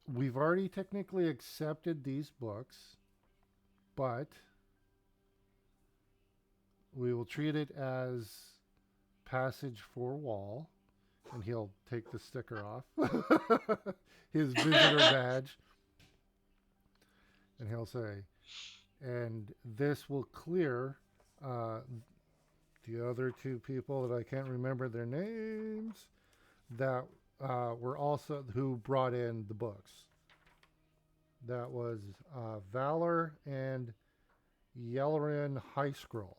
"We've already technically accepted these books, but we will treat it as passage for Wall." And he'll take the sticker off, his visitor badge, and he'll say, and this will clear the other two people that I can't remember their names that were also who brought in the books. That was Valor and Yellerin High Scroll.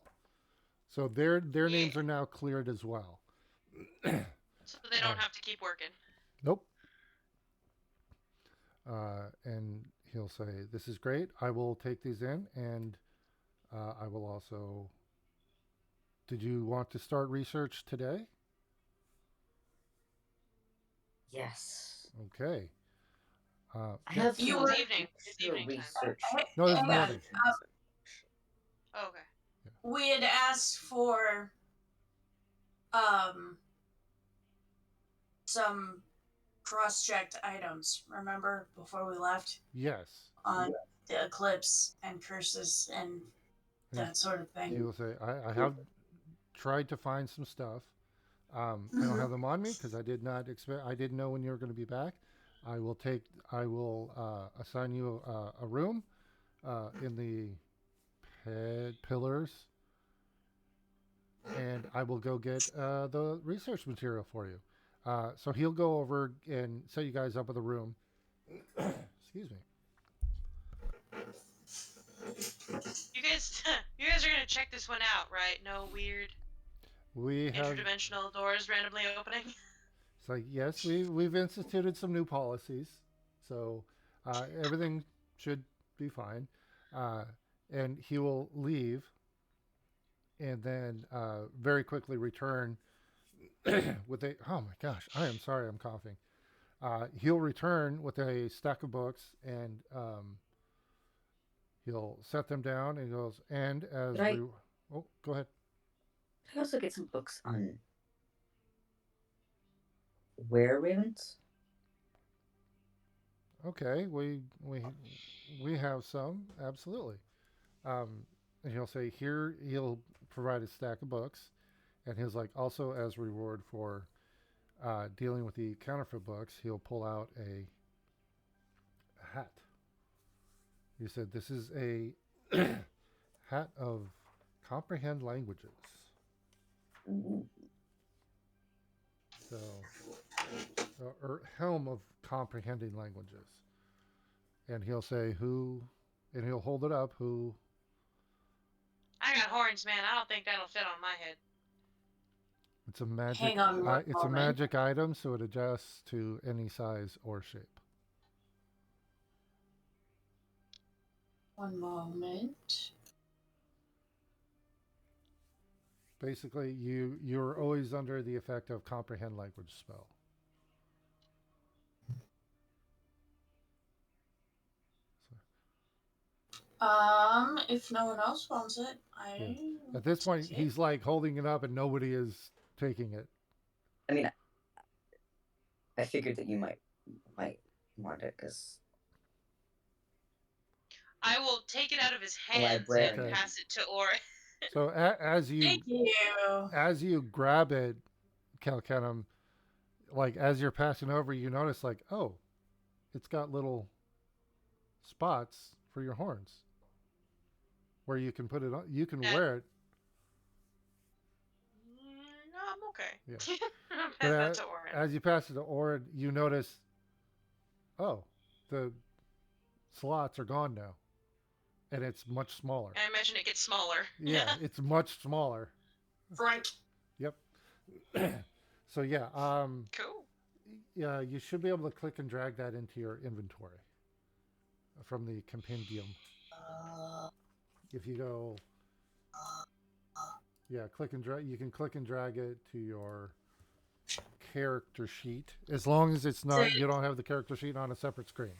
So their names are now cleared as well. So they don't have to keep working. Nope. And he'll say, "This is great. I will take these in, and I will also." Did you want to start research today? Yes. Okay. I have You some were- It's evening. It's extra evening time. research. No, it's Hang on. morning. Oh, okay. We had asked for some cross-checked items. Remember before we left Yes. on the eclipse and curses and that sort of thing. He will say, I have tried to find some stuff. I don't have them on me because I did not expect. I didn't know when you were going to be back. I will assign you a room in the pillars, and I will go get the research material for you. So he'll go over and set you guys up with a room. Excuse me. You guys, you guys are gonna check this one out, right? No weird We have. interdimensional doors randomly opening. It's like, yes, we've instituted some new policies, so everything should be fine. Uh, and he will leave, and then very quickly return with a. Oh my gosh, I am sorry, I'm coughing. He'll return with a stack of books, and he'll set them down, and he goes, and as Could I- we. Oh, go ahead. Could I also get some books on were ravens? Okay, we have some, absolutely. And he'll say, here, he'll provide a stack of books, and he's like, also as reward for dealing with the counterfeit books, he'll pull out a hat. He said, this is a hat of comprehend languages. So, or helm of comprehending languages. And he'll say, who, and he'll hold it up, who. I got horns, man. I don't think that'll fit on my head. It's a magic. Hang on one It's a moment. magic item, so it adjusts to any size or shape. One moment. Basically, you're always under the effect of comprehend language spell. If no one else wants it, At this point, he's like holding it up, and nobody is taking it. I mean, I figured that you might want it because I will take it out of his hands Librarian. and pass it to Aura. So as you Thank you. grab it, Calcanum, like as you're passing over, you notice like, oh, it's got little spots for your horns, where you can put it on. You can wear it. No, I'm okay. Yeah. I'll pass But that to Aura. as you pass it to Orin, you notice, oh, the slots are gone now, and it's much smaller. I imagine it gets smaller. Yeah, it's much smaller. Frank. Yep. So yeah, Cool. yeah, you should be able to click and drag that into your inventory from the compendium. If you go, yeah, click and drag. You can click and drag it to your character sheet, as long as it's not. You don't have the character sheet on a separate screen.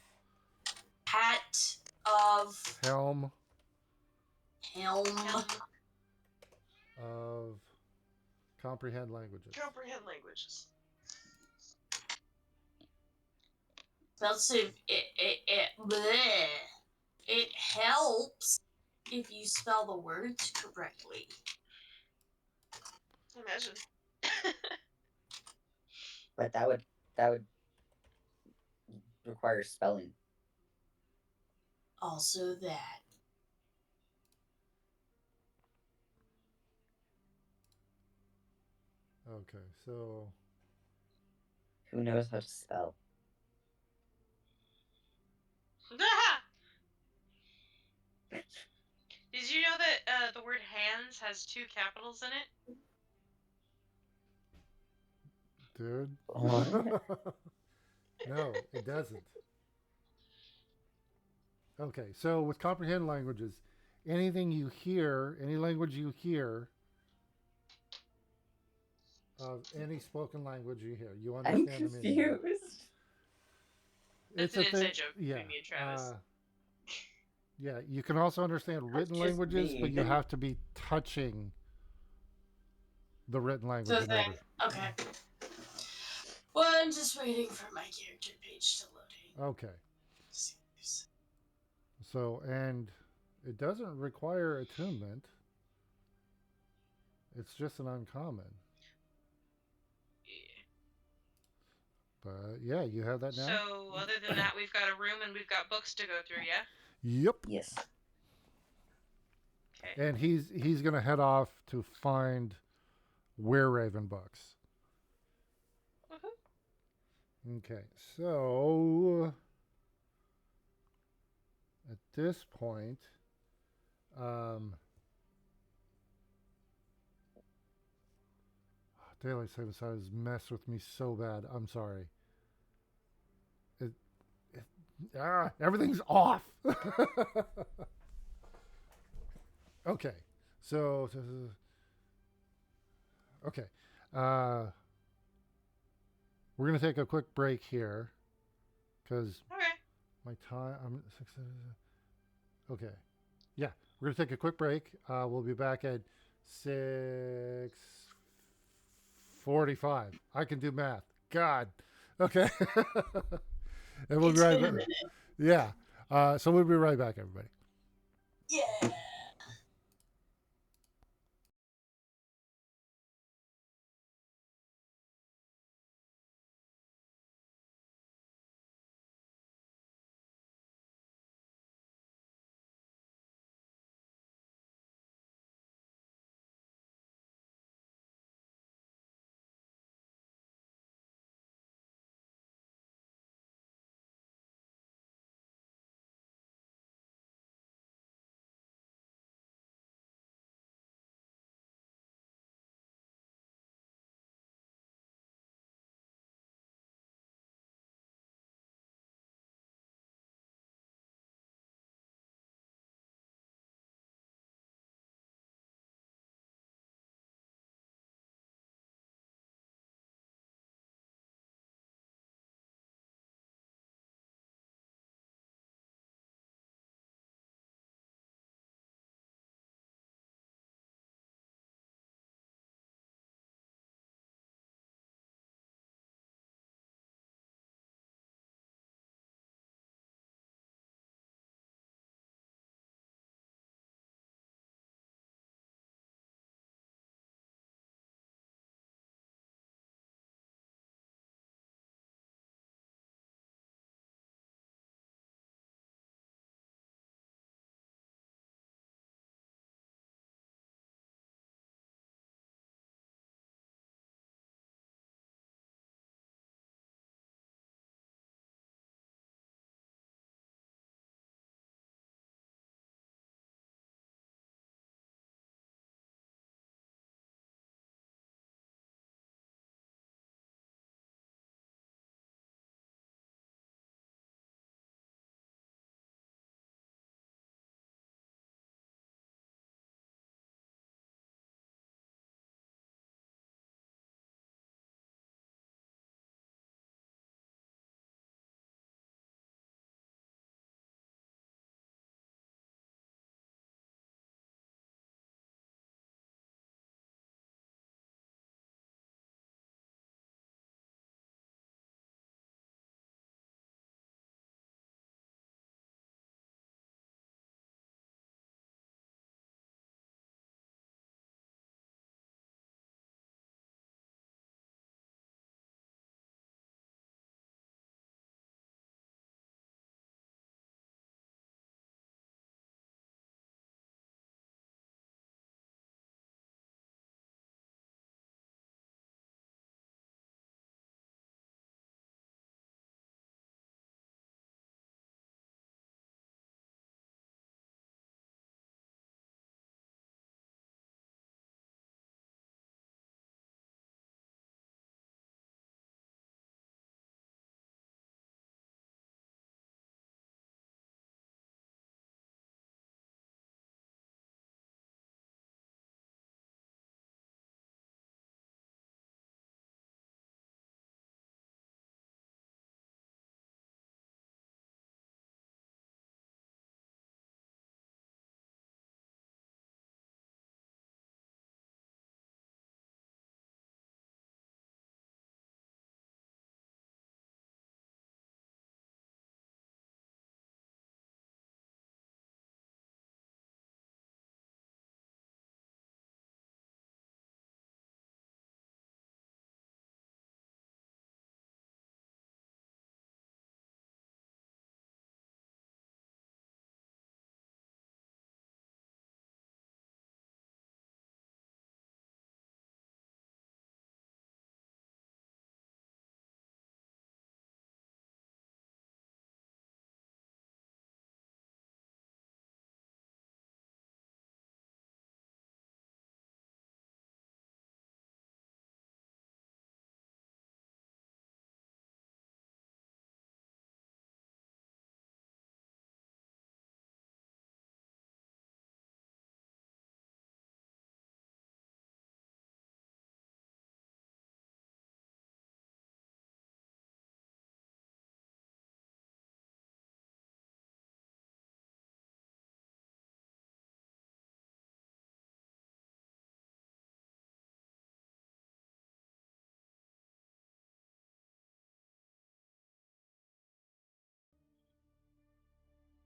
Hat of Helm helm. of comprehend languages. Comprehend languages. Let's see. Bleh. It helps if you spell the words correctly. Imagine. but that would require spelling. Also that. Okay, so Who knows how to spell? Did you know that the word hands has 2 capitals in it? dude. What? No, it doesn't. Okay, so with comprehend languages, anything you hear, any language you hear, of any spoken language you hear, you I'm understand the meaning. confused. That's an inside joke between me and Travis. Yeah, you can also understand written just languages, me. but you have to be touching the written language in order. Okay. Well, I'm just waiting for my character page to load. Okay. So, and it doesn't require attunement. It's just an uncommon. But yeah, you have that now. So, other than that, we've got a room and we've got books to go through, yeah? Yep. Yes. Okay. And he's gonna head off to find Were Raven books. Okay, so at this point, Daylight savings time has messed with me so bad. I'm sorry. It, everything's off. Okay, so okay, we're gonna take a quick break here because Okay. my time. Okay, yeah, we're gonna take a quick break. We'll be back at 6:45. I can do math. God. Okay. And we'll be It's right been a back. minute. Yeah. So we'll be right back, everybody. Yeah.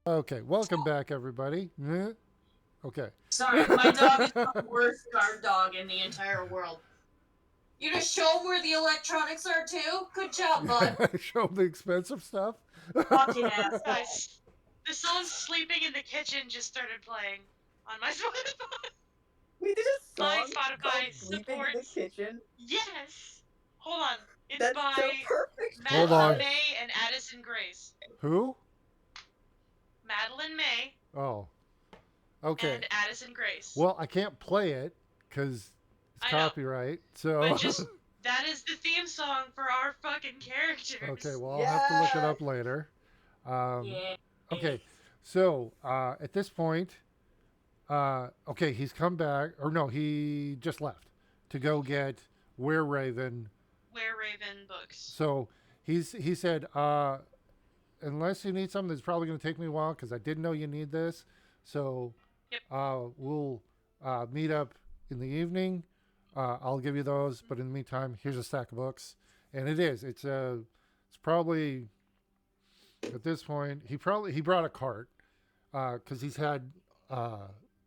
Okay, welcome back, everybody. Okay. Sorry, my dog is the worst guard dog in the entire world. You just show him where the electronics are too? Good job, bud. Show the expensive stuff. Fucking asshole. Guys, the song "Sleeping in the Kitchen" just started playing on my Spotify. We did a My song called Spotify "Sleeping in the supports. Kitchen." Yes. Hold on. It's That's so by perfect for Hold Madeline on. us. May and Addison Grace. Who? Madeline May Oh, okay. and Addison Grace. Well, I can't play it because it's I know, copyright. but So, just that is the theme song for our fucking okay. characters. Well, I'll have to look it Yeah. up later. Um, Yeah. okay. So at this point, okay, he's come back, or no, he just left to go get Were Raven. Where Raven books. So he said, unless you need something that's probably going to take me a while because I didn't know you need this. So Yep. we'll meet up in the evening. I'll give you those, but in the meantime, here's a stack of books, and it's probably at this point he brought a cart because he's had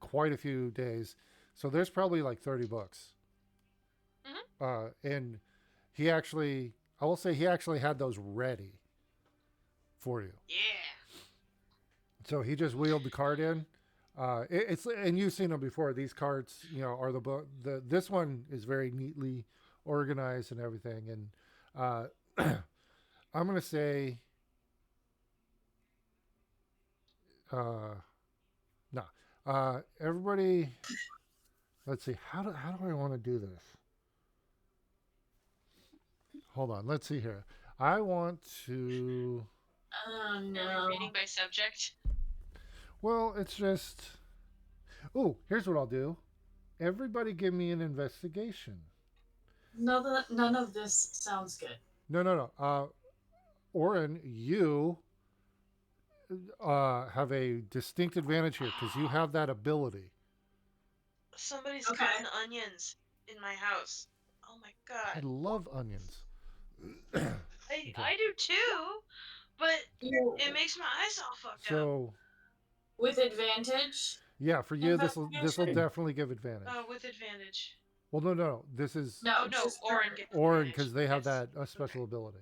quite a few days, so there's probably like 30 books, and I will say he actually had those ready for you. Yeah. So he just wheeled the cart in. It's and you've seen them before. These carts, are the book. This one is very neatly organized and everything. And I'm gonna say, no. Everybody, let's see. How do I want to do this? Hold on. Let's see here. I want to. Oh Are no. we reading by subject? Well, it's just. Oh, here's what I'll do. Everybody, give me an investigation. None of this sounds good. No, no, no. Oren, you have a distinct advantage here because you have that ability. Somebody's Okay. cutting onions in my house. Oh my I god. love onions. I do too, but You it makes my eyes all fucked up. So with advantage? yeah, for you this will Investigation? definitely give advantage. With advantage. Well, no, no, no. This is No, Oh no, just Oren her. gets Oren advantage. because they have Yes. that special ability.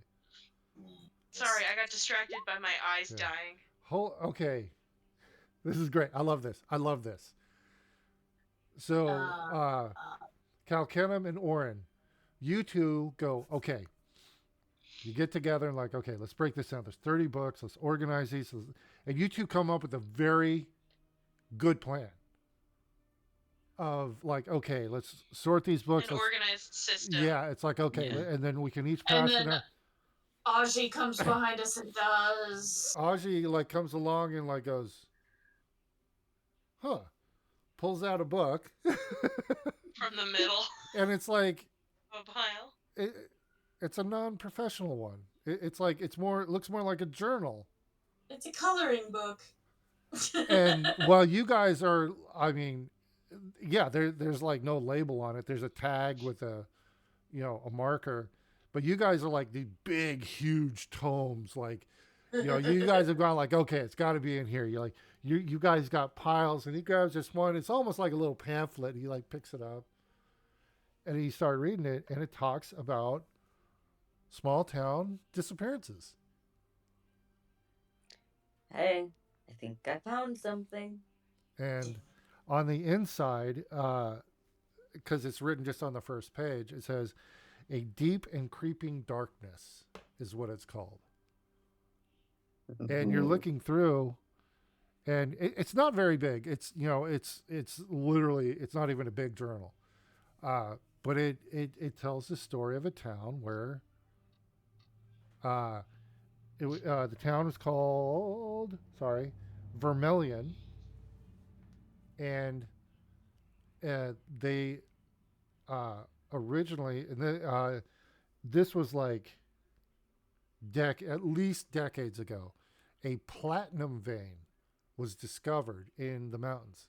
Sorry, I got distracted by my eyes Yeah. dying. Okay, this is great. I love this. I love this. So, Kalkenum and Oren, you two go. Okay, you get together and like, okay, let's break this down. There's 30 books. Let's organize these, and you two come up with a very good plan of like, okay, let's sort these books. An organized system. Yeah, it's like okay, Yeah. and then we can each And pass it then out. Aji comes behind us and does. Aji like comes along and like goes, huh, pulls out a book, From the middle and it's like of a pile. it's a non-professional one. It's like it looks more like a journal. It's a coloring book. And while you guys are, I mean, yeah, there's like no label on it. There's a tag with a marker, but you guys are like the big, huge tomes. Like, you guys have gone like, okay, it's got to be in here. You're like, you guys got piles, and he grabs this one. It's almost like a little pamphlet. He like picks it up, and he started reading it, and it talks about small town disappearances. Hey, I think I found something. And on the inside, because it's written just on the first page, it says, "A deep and creeping darkness" is what it's called. And you're looking through, and it's not very big. It's literally it's not even a big journal, but it tells the story of a town where the town was called Vermilion, and they originally, and this was like at least decades ago, a platinum vein was discovered in the mountains.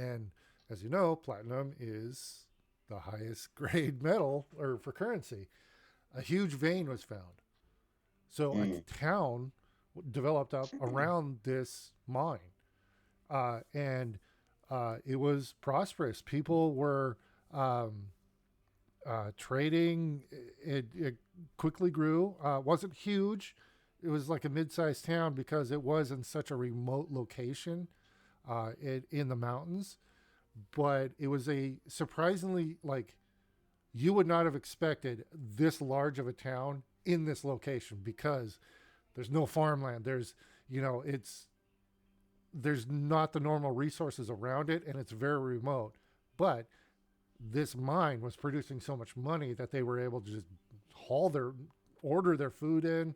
And as you know, platinum is the highest grade metal or for currency. A huge vein was found. So a town developed up around this mine, and it was prosperous. People were trading. It quickly grew. Wasn't huge. It was like a mid-sized town because it was in such a remote location, in the mountains. But it was a surprisingly, like, you would not have expected this large of a town in this location because there's no farmland. It's there's not the normal resources around it, and it's very remote. But this mine was producing so much money that they were able to just haul their order their food in.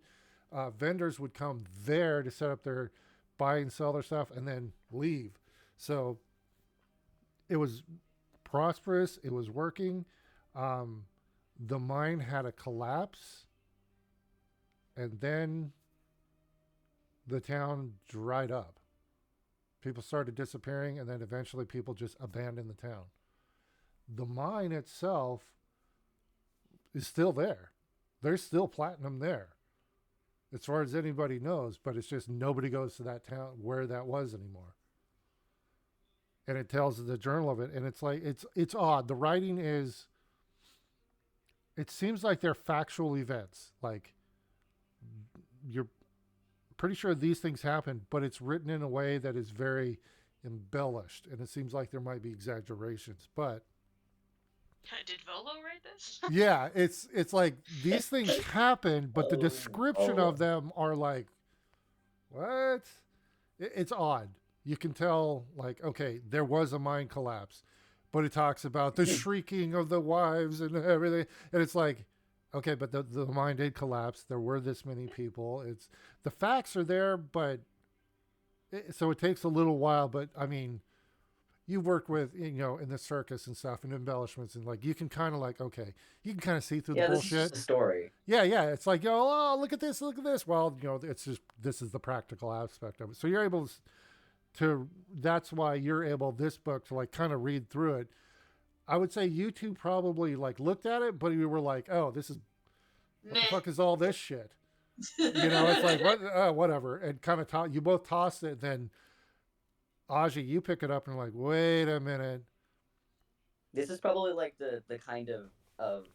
Vendors would come there to set up their buy and sell their stuff and then leave. So it was prosperous. It was working. Um, the mine had a collapse, and then the town dried up. People started disappearing, and then eventually people just abandoned the town. The mine itself is still there. There's still platinum there, as far as anybody knows, but it's just nobody goes to that town where that was anymore. And it tells the journal of it, and it's like it's odd. The writing is, it seems like they're factual events. Like, you're pretty sure these things happen, but it's written in a way that is very embellished, and it seems like there might be exaggerations. But Did Volo write this? yeah, it's like these things happen, but the description Oh. of them are like, what? It's odd. You can tell, like, okay, there was a mine collapse, but it talks about the shrieking of the wives and everything, and it's like, okay, but the mine did collapse. There were this many people. It's the facts are there, but so it takes a little while. But I mean, you work with, in the circus and stuff and embellishments, and like you can kind of like, okay, you can kind of see through the Yeah, this is bullshit. just a story. Yeah, yeah. It's like, oh, look at this, look at this. Well, it's just this is the practical aspect of it. So you're able to that's why you're able this book to like kind of read through it. I would say you two probably like looked at it, but you were like, oh, this is what the Meh. fuck is all this shit? It's like whatever, and kind of you both tossed it. Then Aji, you pick it up and like, wait a minute. This is probably like the kind of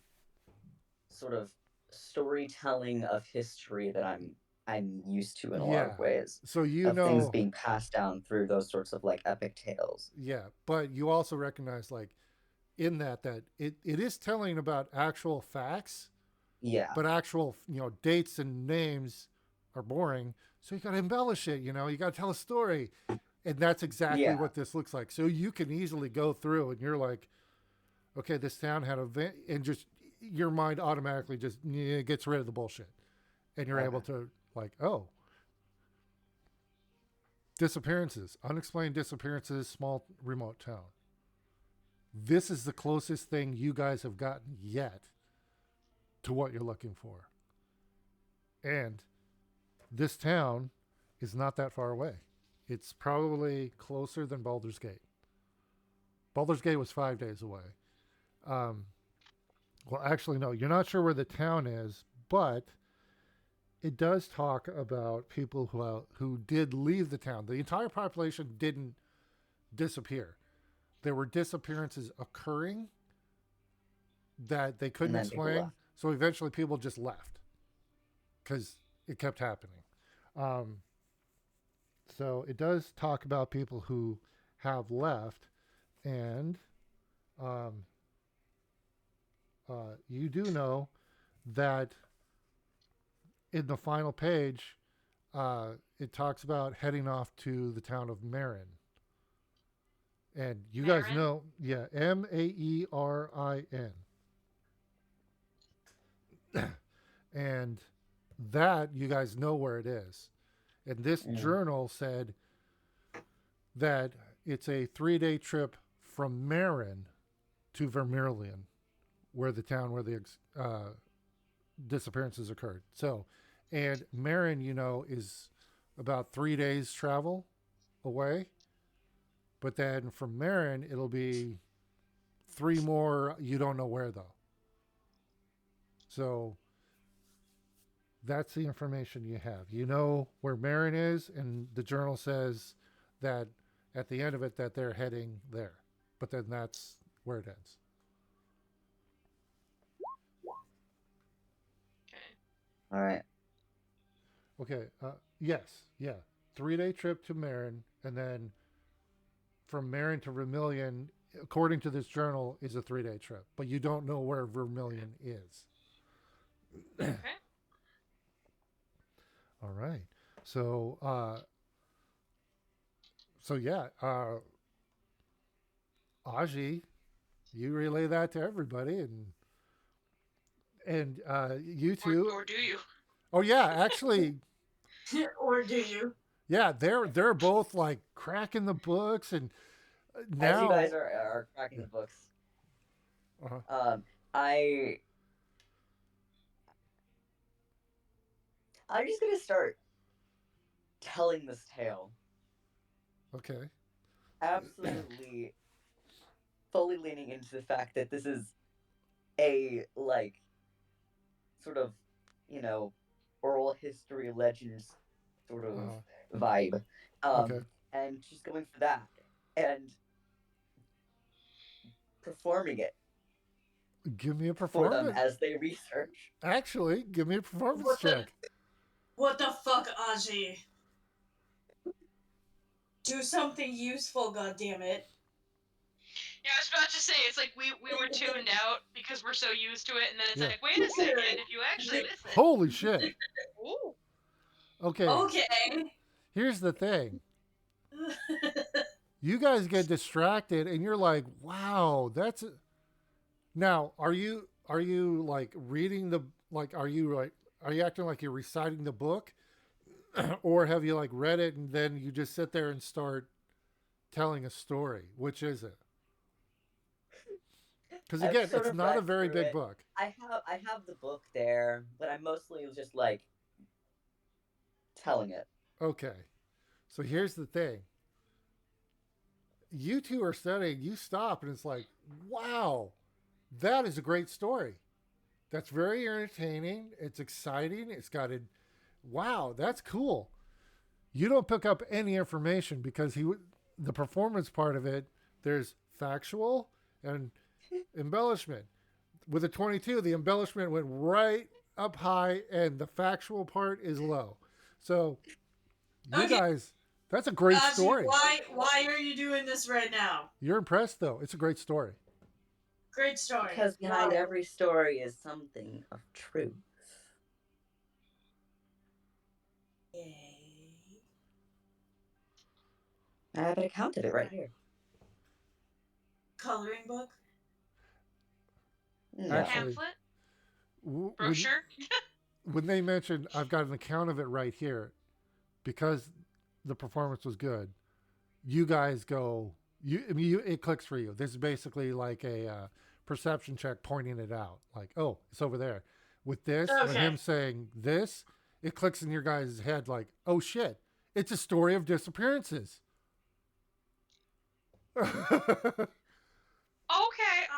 sort of storytelling of history that I'm used to in a lot Yeah. of ways. So Of things being passed down through those sorts of like epic tales. yeah, but you also recognize like in that it is telling about actual facts, Yeah. but actual dates and names are boring. So you got to embellish it. You got to tell a story, and that's exactly Yeah. what this looks like. So you can easily go through, and you're like, okay, this town had a and just your mind automatically just gets rid of the bullshit, and you're able to like, oh, disappearances, unexplained disappearances, small remote town. This is the closest thing you guys have gotten yet to what you're looking for. And this town is not that far away. It's probably closer than Baldur's Gate. Baldur's Gate was 5 days away. Well, actually, no, you're not sure where the town is, but it does talk about people who did leave the town. The entire population didn't disappear. There were disappearances occurring that they couldn't explain. So eventually people just left because it kept happening. So it does talk about people who have left, and you do know that in the final page, it talks about heading off to the town of Marin. And you guys Marin? know, yeah, Maerin. And that, you guys know where it is. And this journal said that it's a 3-day trip from Marin to Vermilion, where the town where the disappearances occurred. So, and Marin, is about 3 days travel away. But then from Marin, it'll be 3 more. You don't know where though. So That's the information you have. You know where Marin is, and the journal says that at the end of it that they're heading there. But then that's where it ends. Okay. All right. Okay. Yes. Yeah. 3 day trip to Marin, and then from Marin to Vermilion, according to this journal, is a 3 day trip. But you don't know where Vermilion is. Okay. All right. So, yeah, Aji, you relay that to everybody, and you two. Or do you? Oh yeah, actually, Or do you? yeah, they're both like cracking the books, and As you now. guys are cracking the books, Uh-huh. I I'm just gonna start telling this tale. Okay. Absolutely, fully leaning into the fact that this is a like sort of, you know, oral history legends sort of Uh-huh. vibe. Okay. And just going for that and performing it Give me a for them performance. as they research. Actually, give me a performance What the check. what the fuck, Aji? Do something useful, goddammit. Yeah, I was about to say it's like we were tuned out because we're so used to it, and then it's Yeah. like, wait a second, if you actually listen. Holy shit. Ooh. Okay. Okay. Here's the thing. You guys get distracted, and you're like, "Wow, that's." Now, are you like reading the like? Are you acting like you're reciting the book, or have you like read it and then you just sit there and start telling a story? Which is it? Because I've again, sort it's of not a read very through big it. book. I have the book there, but I'm mostly just like telling it. Okay, so here's the thing. You two are studying. You stop, and it's like, wow, that is a great story. That's very entertaining. It's exciting. It's got a wow, that's cool. You don't pick up any information because the performance part of it, there's factual and embellishment. With a 22, the embellishment went right up high and the factual part is low. So you Okay, guys, that's a great Aji, story. why are you doing this right now? You're impressed though. It's a great story. Great story. Because behind Wow. every story is something of truth. Yay. I have an account of it right here. Coloring book? No. Actually, Pamphlet? when, Brochure? when they mentioned I've got an account of it right here, because the performance was good, you guys go. I mean, it clicks for you. This is basically like a perception check pointing it out. Like, oh, it's over there. With this, with Okay. him saying this, it clicks in your guys' head like, oh shit, it's a story of disappearances. Okay,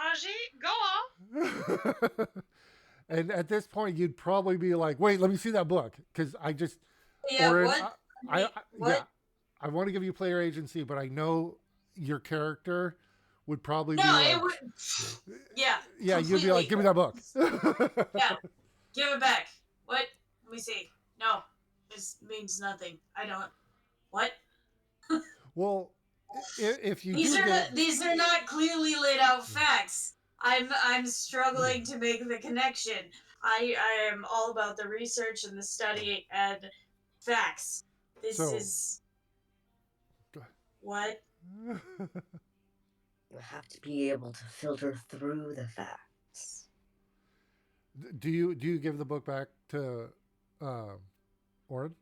Aji, go on. And at this point, you'd probably be like, wait, let me see that book. Because I just, Yeah, or what? What? yeah, I want to give you player agency, but I know your character would probably No, be it like, would. Yeah, yeah, you'd be completely. like, give me that book. Yeah, give it back. What? Let me see. No, this means nothing. I don't. What? Well, if you These do are get, these are not clearly laid out facts. I'm struggling to make the connection. I am all about the research and the study and facts. This so, is what? You have to be able to filter through the facts. do you give the book back to Oren?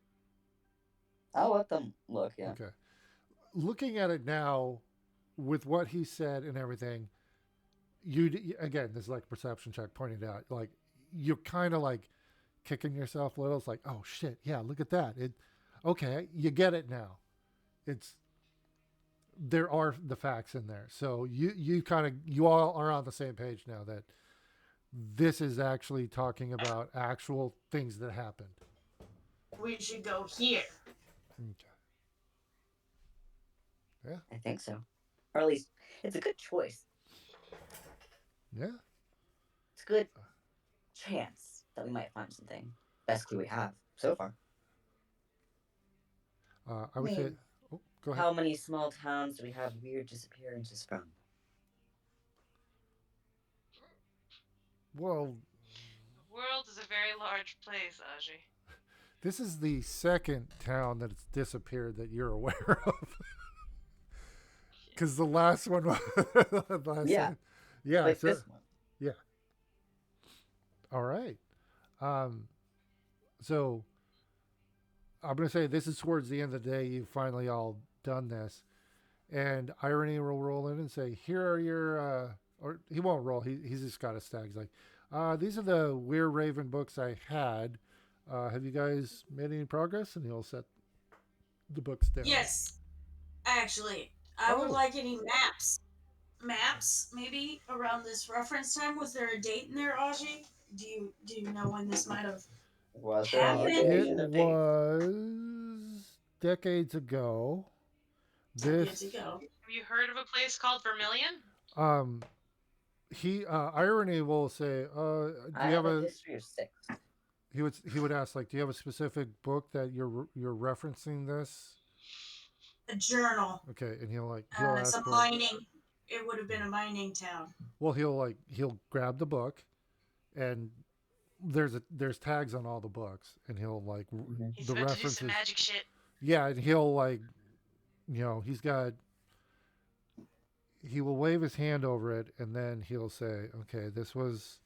I'll let them look, yeah. Okay. Looking at it now, with what he said and everything, you again, this is like a perception check pointed out. Like you're kind of like kicking yourself a little. It's like, oh shit, yeah, look at that. Okay, you get it now. It's there are the facts in there, so you all are on the same page now that This is actually talking about actual things that happened. We should go here. Okay. Yeah. I think so. Or at least it's a good choice. Yeah. It's a good chance that we might find something. Best clue we have so far. I I would say. mean, Oh, go ahead. how many small towns do we have weird disappearances from? Well, The world is a very large place, Aji. this is the second town that's disappeared that you're aware of. Because the last one was. Yeah, Yeah. like So, this one. yeah. All right. Um, so I'm going to say this is towards the end of the day. You've finally all done this. And Irony will roll in and say, "Here are your," or he won't roll. He's just got a stack. He's like, "These are the Weir Raven books I had. Have you guys made any progress?" And he'll set the books down. Yes, actually, I would Oh, like any maps. Maps, maybe around this reference time. Was there a date in there, Aji? Do you know when this might have Was there any it happened? indication of date? was decades ago. Decades This, ago. Have you heard of a place called Vermilion? um, Irony will say, "Do I you have have a a?" history of 6. He would ask, like, "Do you have a specific book that you're referencing this?" A journal. Okay, and he'll It's ask a for. mining. It would have been a mining town. Well, he'll grab the book, and there's tags on all the books, and he'll Mm-hmm. He's the about to do some references. magic shit. Yeah, and he'll he's got he will wave his hand over it, and then he'll say, "Okay, this was."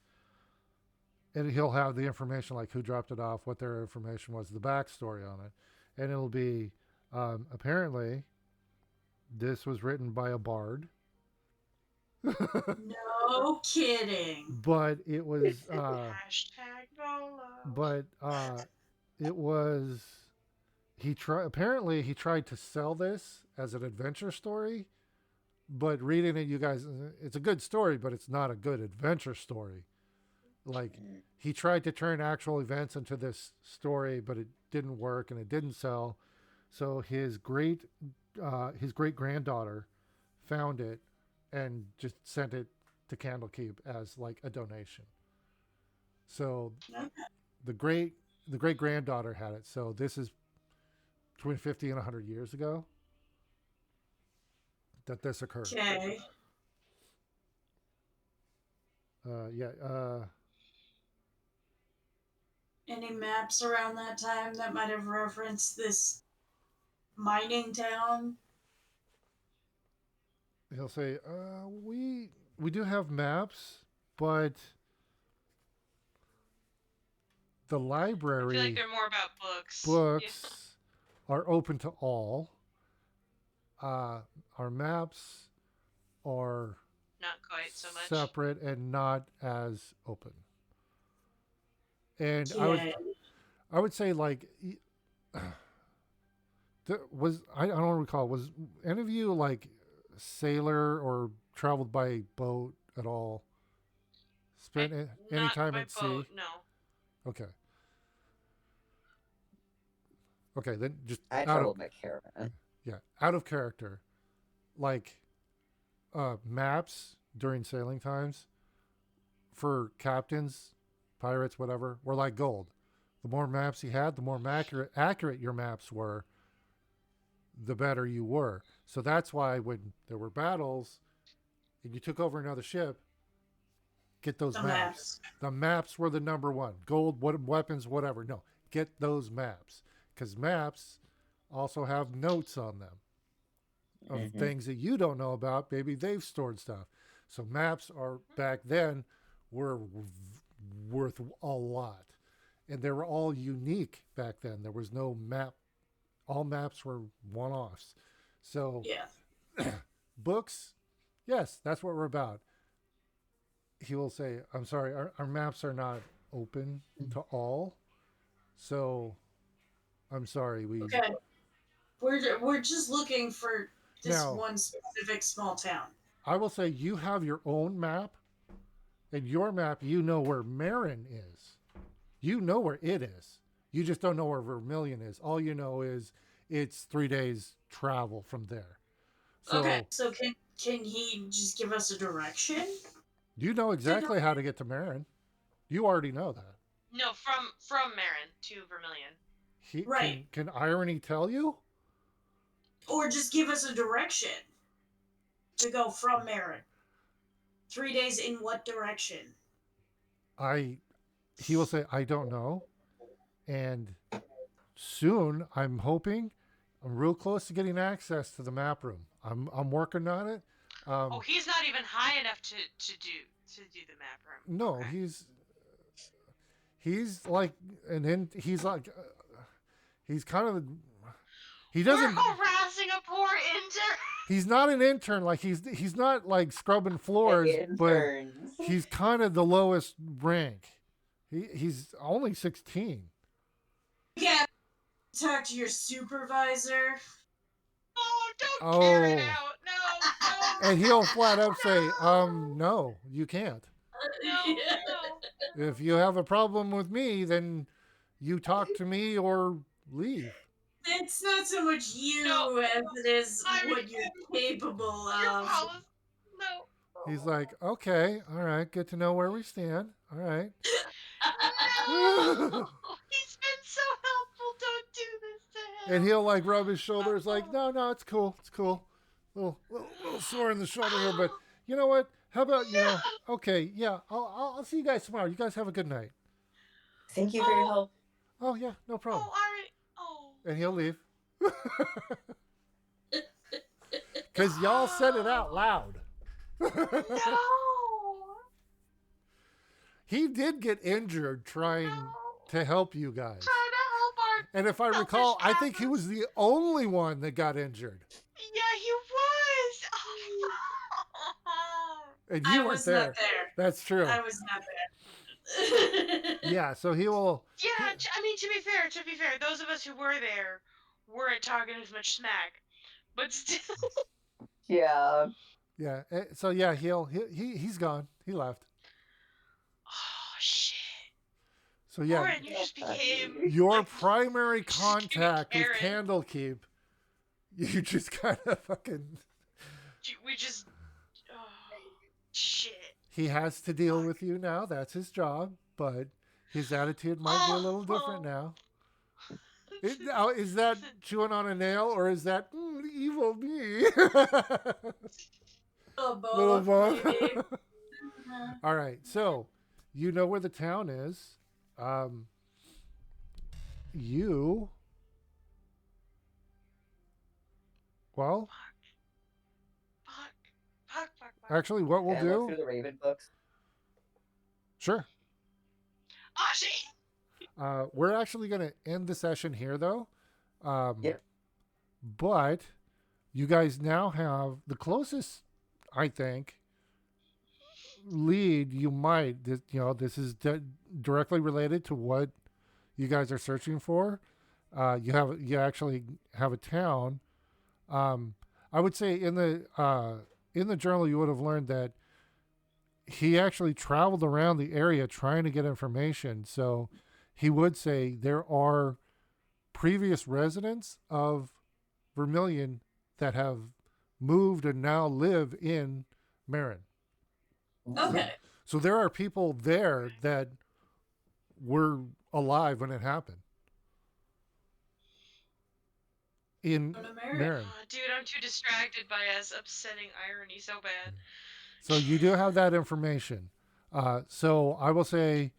And he'll have the information like who dropped it off, what their information was, the backstory on it, and it'll be apparently this was written by a bard. No kidding. But it was Hashtag YOLO. but it was he tried to sell this as an adventure story, but reading it, you guys, it's a good story, but it's not a good adventure story. Like, he tried to turn actual events into this story, but it didn't work and it didn't sell. So his great granddaughter found it and just sent it to Candlekeep as like a donation. So Okay. the great the great granddaughter had it. So this is between 50 and 100 years ago that this occurred. Okay. Yeah. Any maps around that time that might have referenced this mining town? He'll say, we do have maps, but the I feel like library they're more about books. Yeah. books are open to all. Our maps are Not quite so much. separate and not as open. And Okay. I would say like was I don't recall, was any of you like sailor or traveled by boat at all? Spent any Not time by at boat, sea? no. Okay. Okay, then just I out of traveled by caravan. out of character, like maps during sailing times for captains, pirates, whatever, were like gold. The more maps you had, the more accurate your maps were, the better you were. So that's why when there were battles and you took over another ship, get those The maps. maps. The maps were the number one. Gold, what weapons, whatever. No, get those maps because maps also have notes on them of Mm-hmm. things that you don't know about. Maybe they've stored stuff. So maps are back then were worth a lot, and they were all unique back then. There was no map. All maps were one-offs. So Yeah. books, yes, that's what we're about. He will say, "I'm sorry, our maps are not open to all, so I'm sorry." Okay. We're just looking for this Now one specific small town. I will say you have your own map In your map, you know where Marin is. You know where it is. You just don't know where Vermilion is. All you know is it's 3 days travel from there. So Okay, so can he just give us a direction? you know To go? exactly how to get to Marin. You already know that. No, from Marin to Vermilion. He Right. can Irony tell you? Or just give us a direction to go from Marin. 3 days in what direction? He will say I don't know, and soon I'm hoping I'm real close to getting access to the map room. I'm working on it. Oh, he's not even high enough to do the map room. No, Okay. he's like he's like he's kind of he We're doesn't harassing a poor intern. he's not an intern, like he's not like scrubbing floors, but Interns. he's kind of the lowest rank. He's only 16. Yeah. Talk to your supervisor. Oh, don't carry it Oh, out. No, and he'll flat up say, no, you can't. no, no. If you have a problem with me, then you talk to me or leave. It's not so much you No, as it is I mean, what you're capable your of. policy. No. He's like, okay, all right, good to know where we stand. All right. No. He's been so helpful. Don't do this to And him. he'll like rub his shoulders, like, no, it's cool, it's cool. Little sore in the shoulder here, but you know what? How about okay, yeah, I'll see you guys tomorrow. You guys have a good night. Thank you for your Oh, help. Oh yeah, no problem. oh, already. Oh. And he'll leave. Because y'all said it out loud. No. He did get injured trying No. to help you guys. Trying to help our And if I selfish recall, I think he travelers. was the only one that got injured. Yeah, he was. Oh. And I you weren't was not there. there. That's true. I was not there. Yeah, so he will. Yeah, I mean, to be fair, those of us who were there weren't talking as much smack, but still. Yeah. Yeah, so yeah, he's gone. He left. Oh shit! So yeah, Warren, you just became your like, primary just became a contact with Karen. Candlekeep, you just kind of fucking. We just. Oh, shit. He has to deal with you now. That's his job, but his attitude might be a little different now. Now, is that chewing on a nail or is that evil me? Little Both, both. maybe. All right, so you know where the town is. You. Well, Fuck. Fuck. actually, what we'll Can I look do. through the Raven books? Sure. Ashi! We're actually going to end the session here, though. Yep. But you guys now have the closest, I think, lead you might. This is directly related to what you guys are searching for. You actually have a town. I would say in the journal you would have learned that he actually traveled around the area trying to get information. So he would say there are previous residents of Vermilion that have moved and now live in Marin. Okay. So there are people there that were alive when it happened. In Marin. Oh, dude, I'm too distracted by us upsetting irony so bad. So you do have that information. So I will say,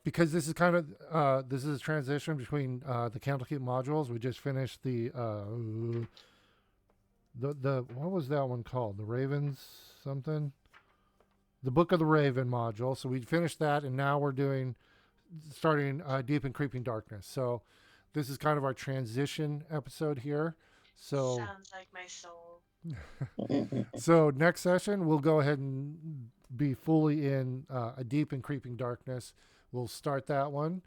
because this is kind of this is a transition between the Candlekeep modules. We just finished the what was that one called? The Ravens something. The Book of the Raven module. So we finished that, and now we're starting Deep and Creeping Darkness. So this is kind of our transition episode here. So Sounds like my soul. So next session we'll go ahead and be fully in a Deep and Creeping Darkness. We'll start that one.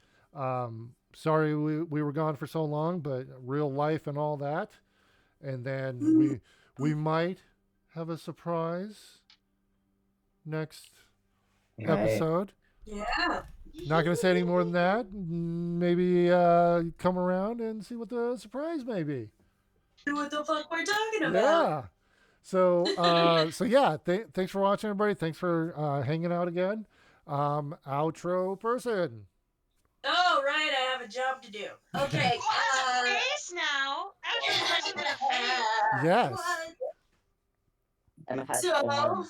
Sorry we were gone for so long, but real life and all that. And then we might have a surprise next Right. episode. Yeah. Not going to say any more than that. Maybe come around and see what the surprise may be. What the fuck we're talking about? Yeah. So, yeah. Thanks for watching, everybody. Thanks for hanging out again. Outro person. Oh, right. I have a job to do. Okay. Who has a face now? Outro person with a face. Yes. What? Emma has So, one.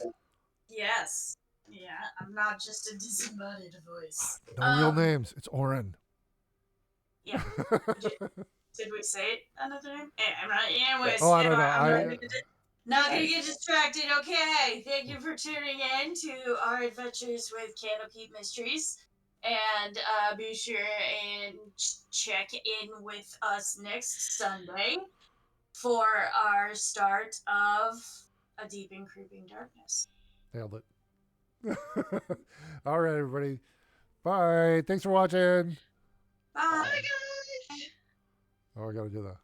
yes. Yeah, I'm not just a disembodied voice. No real names. It's Oren. Yeah. Did we say it another name? I'm not. Anyways, Oh, I don't know. I'm not gonna get distracted. Okay. Thank you for tuning in to our adventures with Candlekeep Mysteries, and be sure and check in with us next Sunday for our start of A Deep and Creeping Darkness. Nailed it. All right, everybody. Bye. Thanks for watching. Bye. Bye, guys. Oh, I got to do that.